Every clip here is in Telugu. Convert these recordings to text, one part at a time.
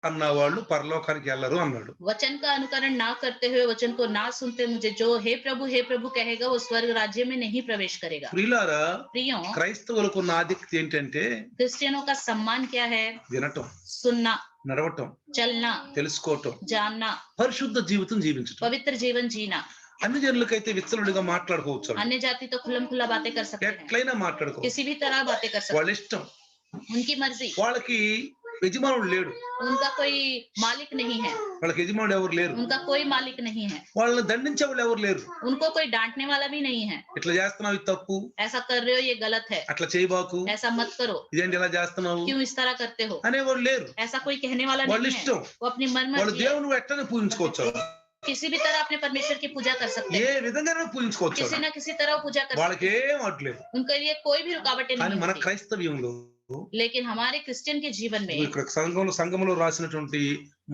అన్న వాళ్ళు పరలోకానికి వెళ్ళరు అన్నాడు. वचन का अनुकरण ना करते हुए, वचन को ना सुनते मुझे, जो हे प्रभु कहेगा वो स्वर्ग राज्य में नहीं प्रवेश करेगा। ప్రియులారా, प्रियों, క్రైస్తవులకు ఉన్న ఆధిక్యత ఏంటంటే क्रिश्चियनों का सम्मान क्या है? వినటం, सुनना, నడవటం, चलना, తెలుసుకోవటం, जानना, పరిశుద్ధ జీవితం జీవించటం. पवित्र जीवन जीना। అన్ని జనులకైతే విచ్చలవిడిగా మాట్లాడుకోవచ్చు, अन्य जाति तो खुल्लम खुल्ला बातें कर सकते हैं, ఎట్లయినా మాట్లాడుకోవచ్చు, किसी भी तरह बातें कर सकते వాళ్ళ ఇష్టం. हैं, उनकी मर्जी। వాళ్ళకి యజమానుడు లేడు, उनका कोई मालिक नहीं है, వాళ్ళకి యజమానుడు ఎవరు లేరు, उनका कोई मालिक नहीं है, వాళ్ళని దండించే వాళ్ళు ఎవరు లేరు. उनको कोई डांटने वाला भी नहीं है। ఇట్లా చేస్తున్నావు ఇది తప్పు, ऐसा कर रहे हो ये गलत है, అట్లా చేయబాకు, ऐसा मत करो, ఇదేంటి ఇలా చేస్తున్నావు क्यों इस तरह करते हो, అనేవాళ్ళు లేరు. ऐसा कोई कहने वाला వాళ్ళ नहीं है। ఇష్టం. वो अपनी मन వాళ్ళు मर्जी, దేవుని ఎట్లనే పూజించుకోవచ్చు, किसी भी तरह अपने परमेश्वर की पूजा कर सकते ఏ हैं, విధంగా పూజించుకోవచ్చు, किसी न किसी तरह पूजा कर सकते వాళ్ళకి ఏం అట్లేదు. हैं, उनके लिए कोई भी रुकावटें కానీ नहीं మన होती। క్రైస్తవ్యంలో लेकिन हमारे क्रिश्चियन के जीवन में, ఇక్కడ సంఘంలో రాసినటువంటి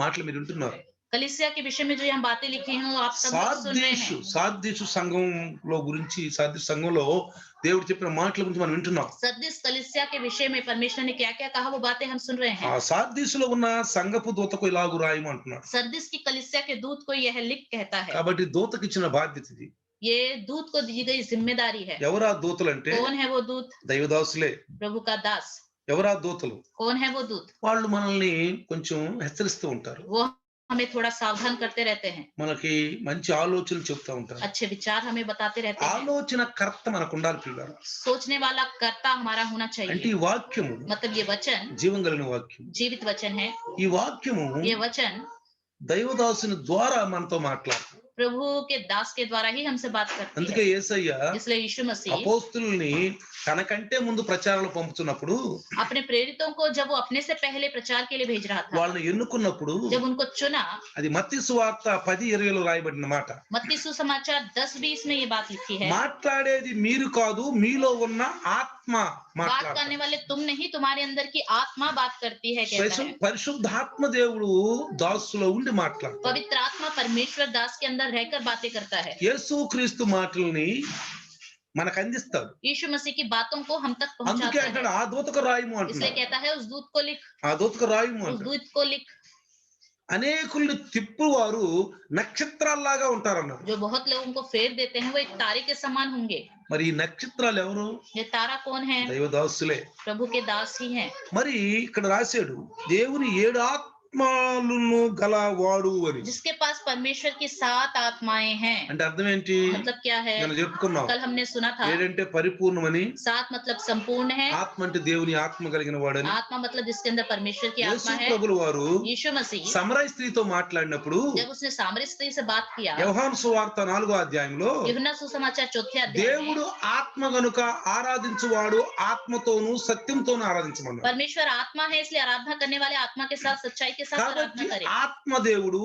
మాటలు మీరు వింటున్నారు. कलीसिया के विषय में जो हम बातें लिखी हैं वो आप सब लोग सुन रहे हैं। సార్దీసు సంఘంలో గురించి, సార్దీసు సంఘంలో దేవుడు చెప్పిన మాటల గురించి మనం వింటున్నాం. सरदीस कलीसिया के विषय में परमेश्वर ने क्या क्या कहा वो बातें हम सुन रहे ఆ हैं। సార్దీసులో ఉన్న సంఘపు దూతకు ఇలాగు రాయము అంటున్నాడు. सरदीस की कलीसिया के दूत को यह लिख कहता है, కాబట్టి దూతకి ఇచ్చిన బాధ్యత ఇది. ये दूत को दी गई जिम्मेदारी है। ఎవరా దూతలు అంటే कौन है वो दूत? దైవదాసులే. प्रभु का दास। ఎవరా దూతలు? कौन है वो दूत? వాళ్ళు మనల్ని కొంచెం హెచ్చరిస్తూ ఉంటారు, वो हमें थोड़ा सावधान करते रहते हैं, మనకి మంచి ఆలోచనలు చెప్తా ఉంటారు. अच्छे विचार हमें बताते रहते हैं। ఆలోచన కర్త మనకు ఉండాలి పిల్లలు. सोचने वाला कर्ता हमारा होना అంటే चाहिए। ఈ వాక్యము मतलब ये वचन జీవం కలిగిన వాక్యం. जीवित वचन है। ఈ వాక్యము ये वचन దైవదాసుని ద్వారా మనతో మాట్లాడుతుంది. प्रभु के दास के द्वारा ही हमसे बात करती అందుకే है। యేసయ్య इसलिए यीशु मसीह అపోస్తుల్ని తనకంటే ముందు ప్రచారాలు పంపుతున్నప్పుడు, अपने प्रेरितों को जब वो अपने से पहले प्रचार के लिए भेज रहा था, వాళ్ళని ఎన్నుకున్నప్పుడు जब उनको चुना, అది మత్తయి సువార్త 10:20లో రాయబడిన మాట. मत्ती सुसमाचार 10:20 में ये बात लिखी है, మాట్లాడేది మీరు కాదు, మీలో ఉన్న ఆత్మ बात మాట్లాడతాడు. करने वाले तुम नहीं, तुम्हारे अंदर की आत्मा बात करती है, कहता है। పరిశుద్ధాత్మ దేవుడు దాసులో ఉండి మాట్లాడతాడు. पवित्र आत्मा परमेश्वर दास के अंदर रहकर बातें करता है। యేసు క్రీస్తు మాటల్ని మనకు అందిస్తాడు. यीशु मसीह की बातों को हम तक అందుకే पहुंचाता అంటాడు है, ఆ దూతకు రాయము इसलिए అంటున్నాడు. कहता है उस दूत को लिख, ఆ దూతకు రాయము उस అంటాడు. दूत को लिख। అనేకుల్ని తిప్పువారు నక్షత్రాల్లాగా ఉంటారన్నాడు. जो बहुत लोगों को फेर देते हैं वो एक तारे के समान होंगे। మరి ఈ నక్షత్రాలు ఎవరు? ये तारा कौन है? దైవదాసులే. प्रभु के दास ही हैं। మరి ఇక్కడ రాశాడు దేవుని 7 ఆత్మలను గల వాడు అని. जिसके पास परमेश्वर की 7 आत्माएं हैं। అంటే అర్థం ఏంటి? मतलब क्या है? మనం చెప్పుకున్నాం, कल हमने सुना था 7 అంటే పరిపూర్ణమని, 7 मतलब संपूर्ण है, ఆత్మ అంటే దేవుని ఆత్మ కలిగిన వాడని. आत्मा मतलब जिसके अंदर परमेश्वर की యేసు आत्मा है। ప్రభుల వారు यीशु मसीह సమరయ స్త్రీతో మాట్లాడినప్పుడు जब उसने सामरी स्त्री से बात किया, యోహాను సువార్త 4వ అధ్యాయంలో यूहन्ना सुसमाचार 4 अध्याय में, దేవుడు ఆత్మ గనుక ఆరాధించువాడు ఆత్మతోను సత్యంతోను ఆరాధించమన్నాడు. परमेश्वर आत्मा है इसलिए आराधना करने वाले आत्मा के साथ सच्चाई के साथ आराधना కాబట్టి करें। ఆత్మదేవుడు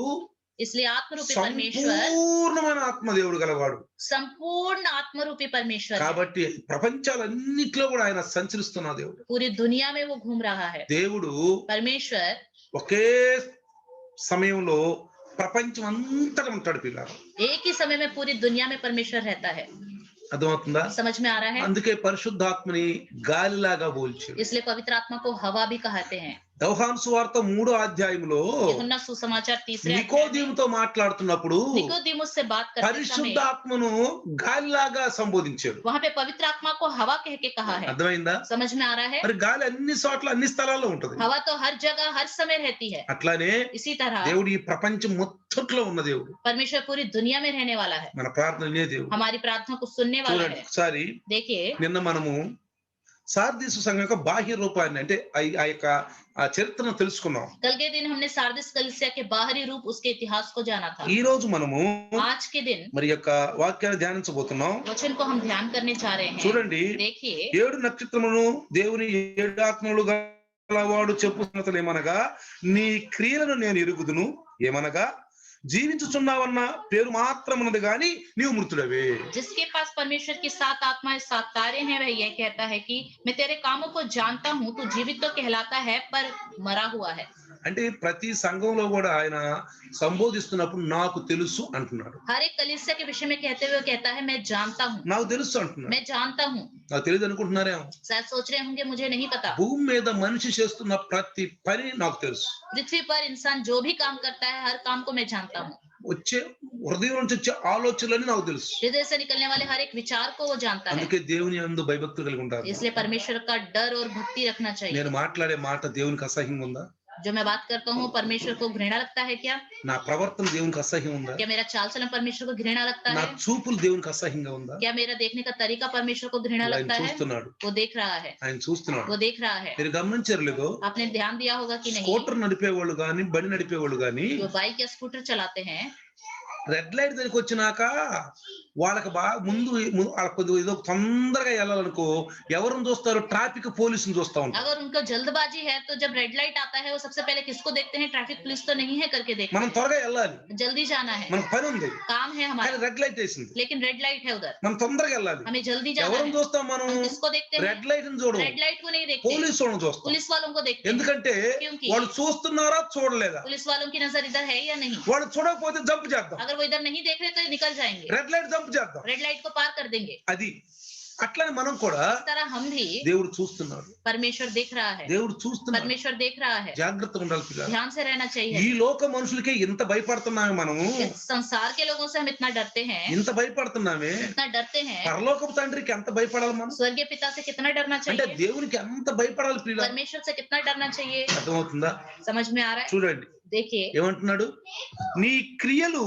इसलिए आत्मरूपी परमेश्वर సంపూర్ణమైన ఆత్మదేవుడు గలవాడు. संपूर्ण आत्मरूपी परमेश्वर है। కాబట్టి ప్రపంచాలన్నిట్లో కూడా ఆయన సంచరిస్తున్న దేవుడు. पूरी दुनिया में वो घूम रहा है। దేవుడు परमेश्वर ఒకే సమయంలో ప్రపంచం అంతటా ఉంటాడు పిల్లలు. एक ही समय में पूरी दुनिया में परमेश्वर रहता है। అర్థమవుతుందా? समझ में आ रहा है? అందుకే పరిశుద్ధాత్మని గాలిలాగా పోల్చాడు. इसलिए पवित्र आत्मा को हवा भी कहते हैं। యోహాను సువార్త 3వ అధ్యాయంలో यूहन्ना सुसमाचार 3 अध्याय में నికోదేముతో మాట్లాడుతున్నప్పుడు निकोदेमुस से बात करते समय పరిశుద్ధాత్మను గాలిలాగా సంబోధించాడు. वहां पे पवित्र आत्मा को हवा कह के कहा है। అర్థమైందా? समझ में आ रहा है? మరి గాలి అన్ని చోట్ల అన్ని స్థలాల్లో ఉంటది. हवा तो हर जगह हर समय रहती है। అట్లానే इसी तरह దేవుడు ఈ ప్రపంచం మొత్తంలో ఉన్న దేవుడు. परमेश्वर पूरी दुनिया में रहने वाला है। మన ప్రార్థన వినే దేవుడు. हमारी प्रार्थना को सुनने वाला చూడండి है। ఒకసారి देखिए నిన్న మనము సార్దీసు సంఘం యొక్క బాహ్య రూపాన్ని అంటే ఆ యొక్క ఆ చరిత్రను తెలుసుకున్నాం. कल के दिन हमने सारदिस कलीसिया के बाहरी रूप उसके इतिहास को जाना था। ఈ రోజు మనము आज के दिन మరి యొక్క వాక్యాన్ని ధ్యానించబోతున్నాం. वचन को हम ध्यान करने जा रहे हैं। చూడండి, देखिए 7 నక్షత్రములను దేవుని 7 ఆత్మలు గలవాడు చెప్పుతున్నతలు ఏమనగా నీ క్రియలను నేను ఎరుగుదును, ఏమనగా జీవించుచున్నావన్న పేరు మాత్రం ఉన్నది గాని నీవు మృతుడవే. जिसके पास परमेश्वर की 7 आत्माएं 7 तारे हैं वह यह कहता है कि मैं तेरे कामों को जानता हूँ, तू जीवित तो कहलाता है पर मरा हुआ है। అంటే ప్రతి సంఘంలో కూడా ఆయన సంబోధిస్తున్నప్పుడు నాకు తెలుసు అంటున్నాడు. हर एक कलीसिया के विषय में कहते हुए कहता है मैं जानता हूँ, నాకు తెలుసు అంటున్నాడు. मैं जानता हूँ। నాకు తెలియదు అనుకుంటున్నారేమో. शायद सोच रहे होंगे मुझे नहीं पता। భూమి మీద మనిషి చేస్తున్న ప్రతి పని నాకు తెలుసు. पृथ्वी पर इंसान जो भी काम करता है हर काम को मैं जानता हूँ। వచ్చే హృదయం నుంచి వచ్చే ఆలోచనలన్నీ నాకు తెలుసు. हृदय से निकलने वाले हर एक विचार को वो जानता है। అందుకే దేవుని యందు భయభక్తులు కలిగి ఉంటారు. इसलिए परमेश्वर का डर और भक्ति रखना चाहिए। నేను మాట్లాడే మాట దేవునికి అసహ్యంగా ఉందా? जो मैं बात करता हूँ परमेश्वर को घृणा लगता है क्या? నా ప్రవర్తన దేవునికి అసహ్యం ఉందా? क्या मेरा चाल चलन परमेश्वर को घृणा लगता నా है? చూపులు దేవునికి అసహ్యంగా ఉందా? क्या मेरा देखने का तरीका परमेश्वर को घृणा ఆయన लगता है? చూస్తున్నాడు. वो देख रहा है, ఆయన చూస్తున్నాడు. वो देख रहा है। మీరు గమనించారు లేదో? आपने ध्यान दिया होगा कि नहीं? స్కూటర్ నడిపేవాళ్ళు గాని బండి నడిపేవాళ్ళు గాని जो बाइक या स्कूटर चलाते हैं, రెడ్ లైట్ దగ్గరికి వచ్చినాక వాళ్ళకి బాగా ముందు వాళ్ళకి కొద్దిగా ఏదో తొందరగా వెళ్ళాలనుకో ఎవరిని చూస్తారు? ట్రాఫిక్ పోలీసుని చూస్తా ఉంటారు. अगर उनको जल्दबाजी है तो जब रेड लाइट आता है वो सबसे पहले किसको देखते हैं? ट्रैफिक पुलिस तो नहीं है करके देखते మనం हैं। త్వరగా వెళ్ళాలి, जल्दी जाना है, మనకు పని ఉంది, काम है కానీ हमारा, రెడ్ లైట్ వేసింది, लेकिन रेड लाइट है उधर, మనం తొందరగా వెళ్ళాలి. हमें जल्दी जाना ఎవరిని है। చూస్తాం మనం? हम किसको देखते हैं? రెడ్ లైట్ ని చూడం, रेड लाइट को नहीं देखते, పోలీసు వాళ్ళని చూస్తాం. पुलिस वालों को देखते हैं। ఎందుకంటే क्योंकि వాళ్ళు చూస్తున్నారా చూడలేదా? पुलिस वालों की नजर इधर है या नहीं? వాళ్ళు చూడకపోతే జంప్ చేద్దాం, अगर वो इधर नहीं देख रहे तो निकल जाएंगे, రెడ్ లైట్ జంప్ చేద్దాం. रेड लाइट को पार कर देंगे। అది అట్లనే మనం కూడా इस तरह हम भी, దేవుడు చూస్తున్నాడు, परमेश्वर देख रहा है, దేవుడు చూస్తున్నాడు. परमेश्वर देख रहा है। జాగ్రత్తగా ఉండాలి పిల్లలు. ध्यान से रहना ఈ चाहिए। లోక మనుషులకి ఇంత భయపడుతున్నామే మనము, इस संसार के लोगों से हम इतना डरते हैं, ఇంత భయపడుతున్నామే, इतना डरते हैं। పరలోకపు తండ్రికి ఎంత భయపడాలి మనం? स्वर्गीय पिता से कितना डरना అంటే चाहिए? దేవునికి ఎంత భయపడాలి పిల్లలు? परमेश्वर से कितना डरना चाहिए? అర్థమవుతుందా? समझ में आ रहा है? చూడండి देखिए, ఏమంటున్నాడు? నీ క్రియలు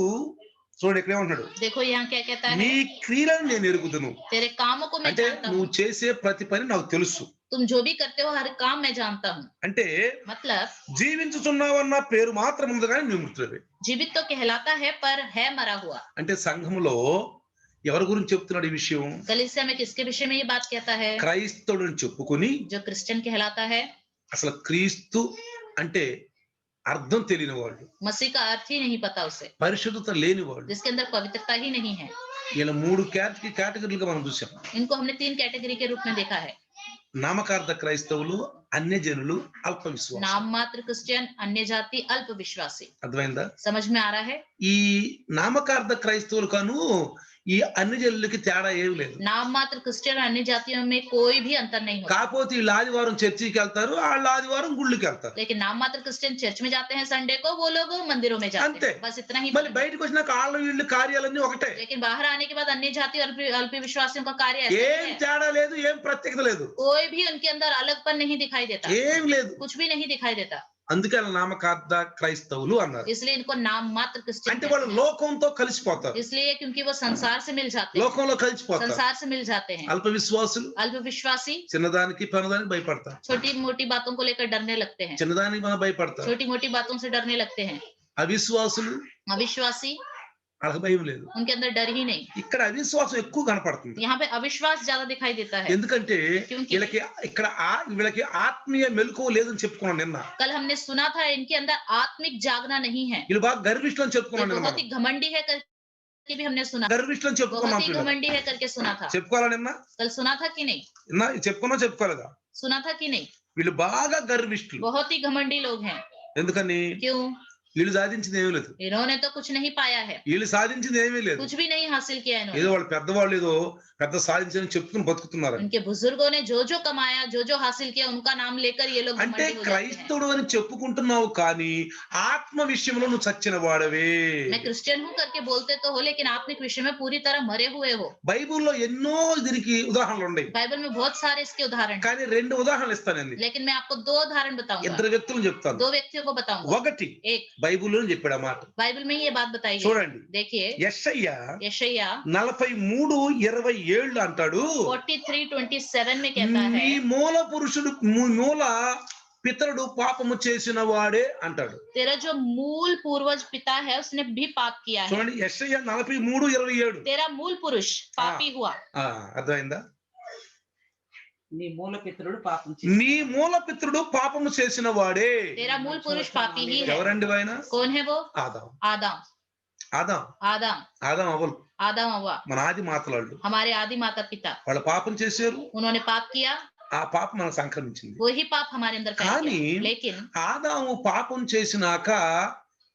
చూడండి ఇక్కడ ఏమంటున్నాడు? देखो यहाँ क्या कहता నీ है? క్రియలను నేను ఎరుగుదును. तेरे कामों को मैं అంటే जानता నువ్వు हूँ, చేసే ప్రతి పని నాకు తెలుసు. तुम जो भी करते हो हर काम मैं जानता हूँ। అంటే मतलब జీవించుచున్నావన్న పేరు మాత్రం ఉంది కానీ నువ్వు మృతుడివి. जीवित तो कहलाता है पर है मरा हुआ। అంటే సంఘంలో ఎవరి గురించి చెప్తున్నాడు ఈ విషయం? कलीसिया में किसके विषय में ये बात कहता है? క్రైస్తవుడిని చెప్పుకొని जो क्रिश्चियन कहलाता है, అసలు క్రీస్తు అంటే అర్థం తెలియని వాళ్ళు, मसीह का अर्थ ही नहीं पता उसे, పరిశుద్ధత లేని వాళ్ళు, जिसके अंदर पवित्रता ही नहीं है। ఇలా మూడు కేటగిరీలుగా మనం చూసాం. इनको हमने 3 कैटेगरी के रूप में देखा है। నామకార్థ క్రైస్తవులు, అన్యజనులు, అల్ప విశ్వాసం. नाम मात्र क्रिश्चियन, अन्य जाति, अल्प विश्वासी। అర్థమైందా? समझ में आ रहा है? ఈ నామకార్థ క్రైస్తవులు కాను ఈ అన్యజనులకి తేడా ఏమి లేదు. नाम मात्र क्रिश्चियन और अन्य जातियों में कोई भी अंतर नहीं होता। కాకపోతే వీళ్ళు ఆదివారం చర్చికి వెళ్తారు, వాళ్ళు ఆదివారం గుళ్ళకి వెళ్తారు. लेकिन नाम मात्र क्रिश्चियन चर्च में जाते हैं संडे को, वो लोग मंदिरों में जाते अंते। हैं, बस इतना ही। మళ్ళీ బయటకు వచ్చినాక వాళ్ళ వీళ్ళు కార్యాలన్నీ ఒకటే, लेकिन बाहर आने के बाद अन्य जाति और अल्प विश्वासियों का कार्य ऐसा ఏం नहीं है। తేడా లేదు, ఏం ప్రత్యేకత లేదు, कोई भी उनके अंदर अलगपन नहीं दिखाई देता, ఏం లేదు. कुछ भी नहीं दिखाई देता। అందుకే వాళ్ళ నామకార్థ క్రైస్తవులు అన్నారు. इसलिए इनको नाम मात्र क्रिश्चियन అంటే कहते వాళ్ళు हैं। లోకంతో కలిసిపోతారు, इसलिए क्योंकि वो संसार से मिल जाते हैं, లోకంలో కలిసిపోతారు. संसार से मिल जाते हैं। అల్ప విశ్వాసులు अल्प विश्वासी చిన్నదానికి పన్నదానికి భయపడతారు, छोटी मोटी बातों को लेकर डरने लगते हैं, చిన్నదానికి మనం భయపడతారు. छोटी मोटी बातों से डरने लगते हैं। అవిశ్వాసులు अविश्वासी, వాళ్ళకి భయం లేదు. उनके अंदर डर ही नहीं। ఇక్కడ అవిశ్వాసం ఎక్కువ కనపడుతుంది. यहाँ पे अविश्वास ज्यादा दिखाई देता है। ఎందుకంటే क्योंकि- వీళ్ళకి ఇక్కడ వీళ్ళకి ఆత్మీయ మెలకువ లేదని చెప్పుకున్నాం నిన్న. कल हमने सुना था इनके अंदर आत्मिक जागना नहीं है, వీళ్ళు బాగా గర్విష్ఠులు అని तो చెప్పుకున్నాం నిన్న. बहुत ही घमंडी है करके भी हमने सुना, గర్విష్ఠులు అని చెప్పుకున్నాం बहुत ही పిల్లలు. घमंडी है करके सुना था। చెప్పుకోవాలా నిన్న? कल सुना था कि नहीं? నిన్న చెప్పుకున్నా చెప్పుకోలేదా? सुना था कि नहीं? వీళ్ళు బాగా గర్విష్ఠులు. बहुत ही घमंडी लोग हैं। ఎందుకని? क्यों? వీళ్ళు సాధించింది ఏమీ లేదు, इन्होंने तो कुछ नहीं पाया है, వీళ్ళు సాధించింది ఏమీ లేదు. कुछ भी नहीं हासिल किया ఏదో इन्होंने। వాళ్ళు పెద్దవాళ్ళు ఏదో పెద్ద సాధించని చెప్పుకుని బతుకుతున్నారు. उनके बुजुर्गों ने जो जो कमाया, जो जो हासिल किया, उनका नाम लेकर ये लोग అంటే घमंडी हो जाते हैं। క్రైస్తవుడు అని చెప్పుకుంటున్నావు కానీ ఆత్మ విషయంలో నువ్వు చచ్చిన వాడవే. मैं क्रिश्चियन हूँ करके बोलते तो हो, लेकिन आत्मिक विषय में पूरी तरह मरे हुए हो। బైబిల్లో ఎన్నో దీనికి ఉదాహరణలు ఉన్నాయి, बाइबल में बहुत सारे इसके उदाहरण हैं, కానీ 2 ఉదాహరణలు ఇస్తానండి. लेकिन मैं आपको 2 उदाहरण बताऊंगा, ఇద్దరు వ్యక్తులను చెప్తాను. 2 व्यक्तियों को बताऊंगा। ఒకటి एक, బైబిల్లో చెప్పాడు ఆ మాట. बाइबल में ये बात बताई गई। చూడండి, देखिए, యెషయా यशायाह 43:27 అంటాడు, 43:27 में कहता నీ है, మూల పురుషుడు మూల పితరుడు పాపము చేసిన వాడే అంటాడు. तेरा जो मूल पूर्वज पिता है उसने भी पाप किया है। చూడండి, యెషయా 43:27. तेरा मूल पुरुष पापी हुआ। అర్థమైందా? నీ మూల పితరుడు పాపం నీ మూల పితరుడు పాపము చేసిన వాడే. तेरा मूल पुरुष पापी ही है। ఎవరండి ఆయన? कौन है वो? ఆదాము. आदम। ఆదాం आदम ఆదాం అవ్వలు आदम हव्वा మన ఆది మాతలాళ్ళు हमारे आदि माता पिता వాళ్ళు పాపం చేశారు, उन्होंने पाप किया, ఆ పాపం మనకు సంక్రమించింది. वही पाप हमारे अंदर फैल కానీ गया। लेकिन ఆదాము పాపం చేసినాక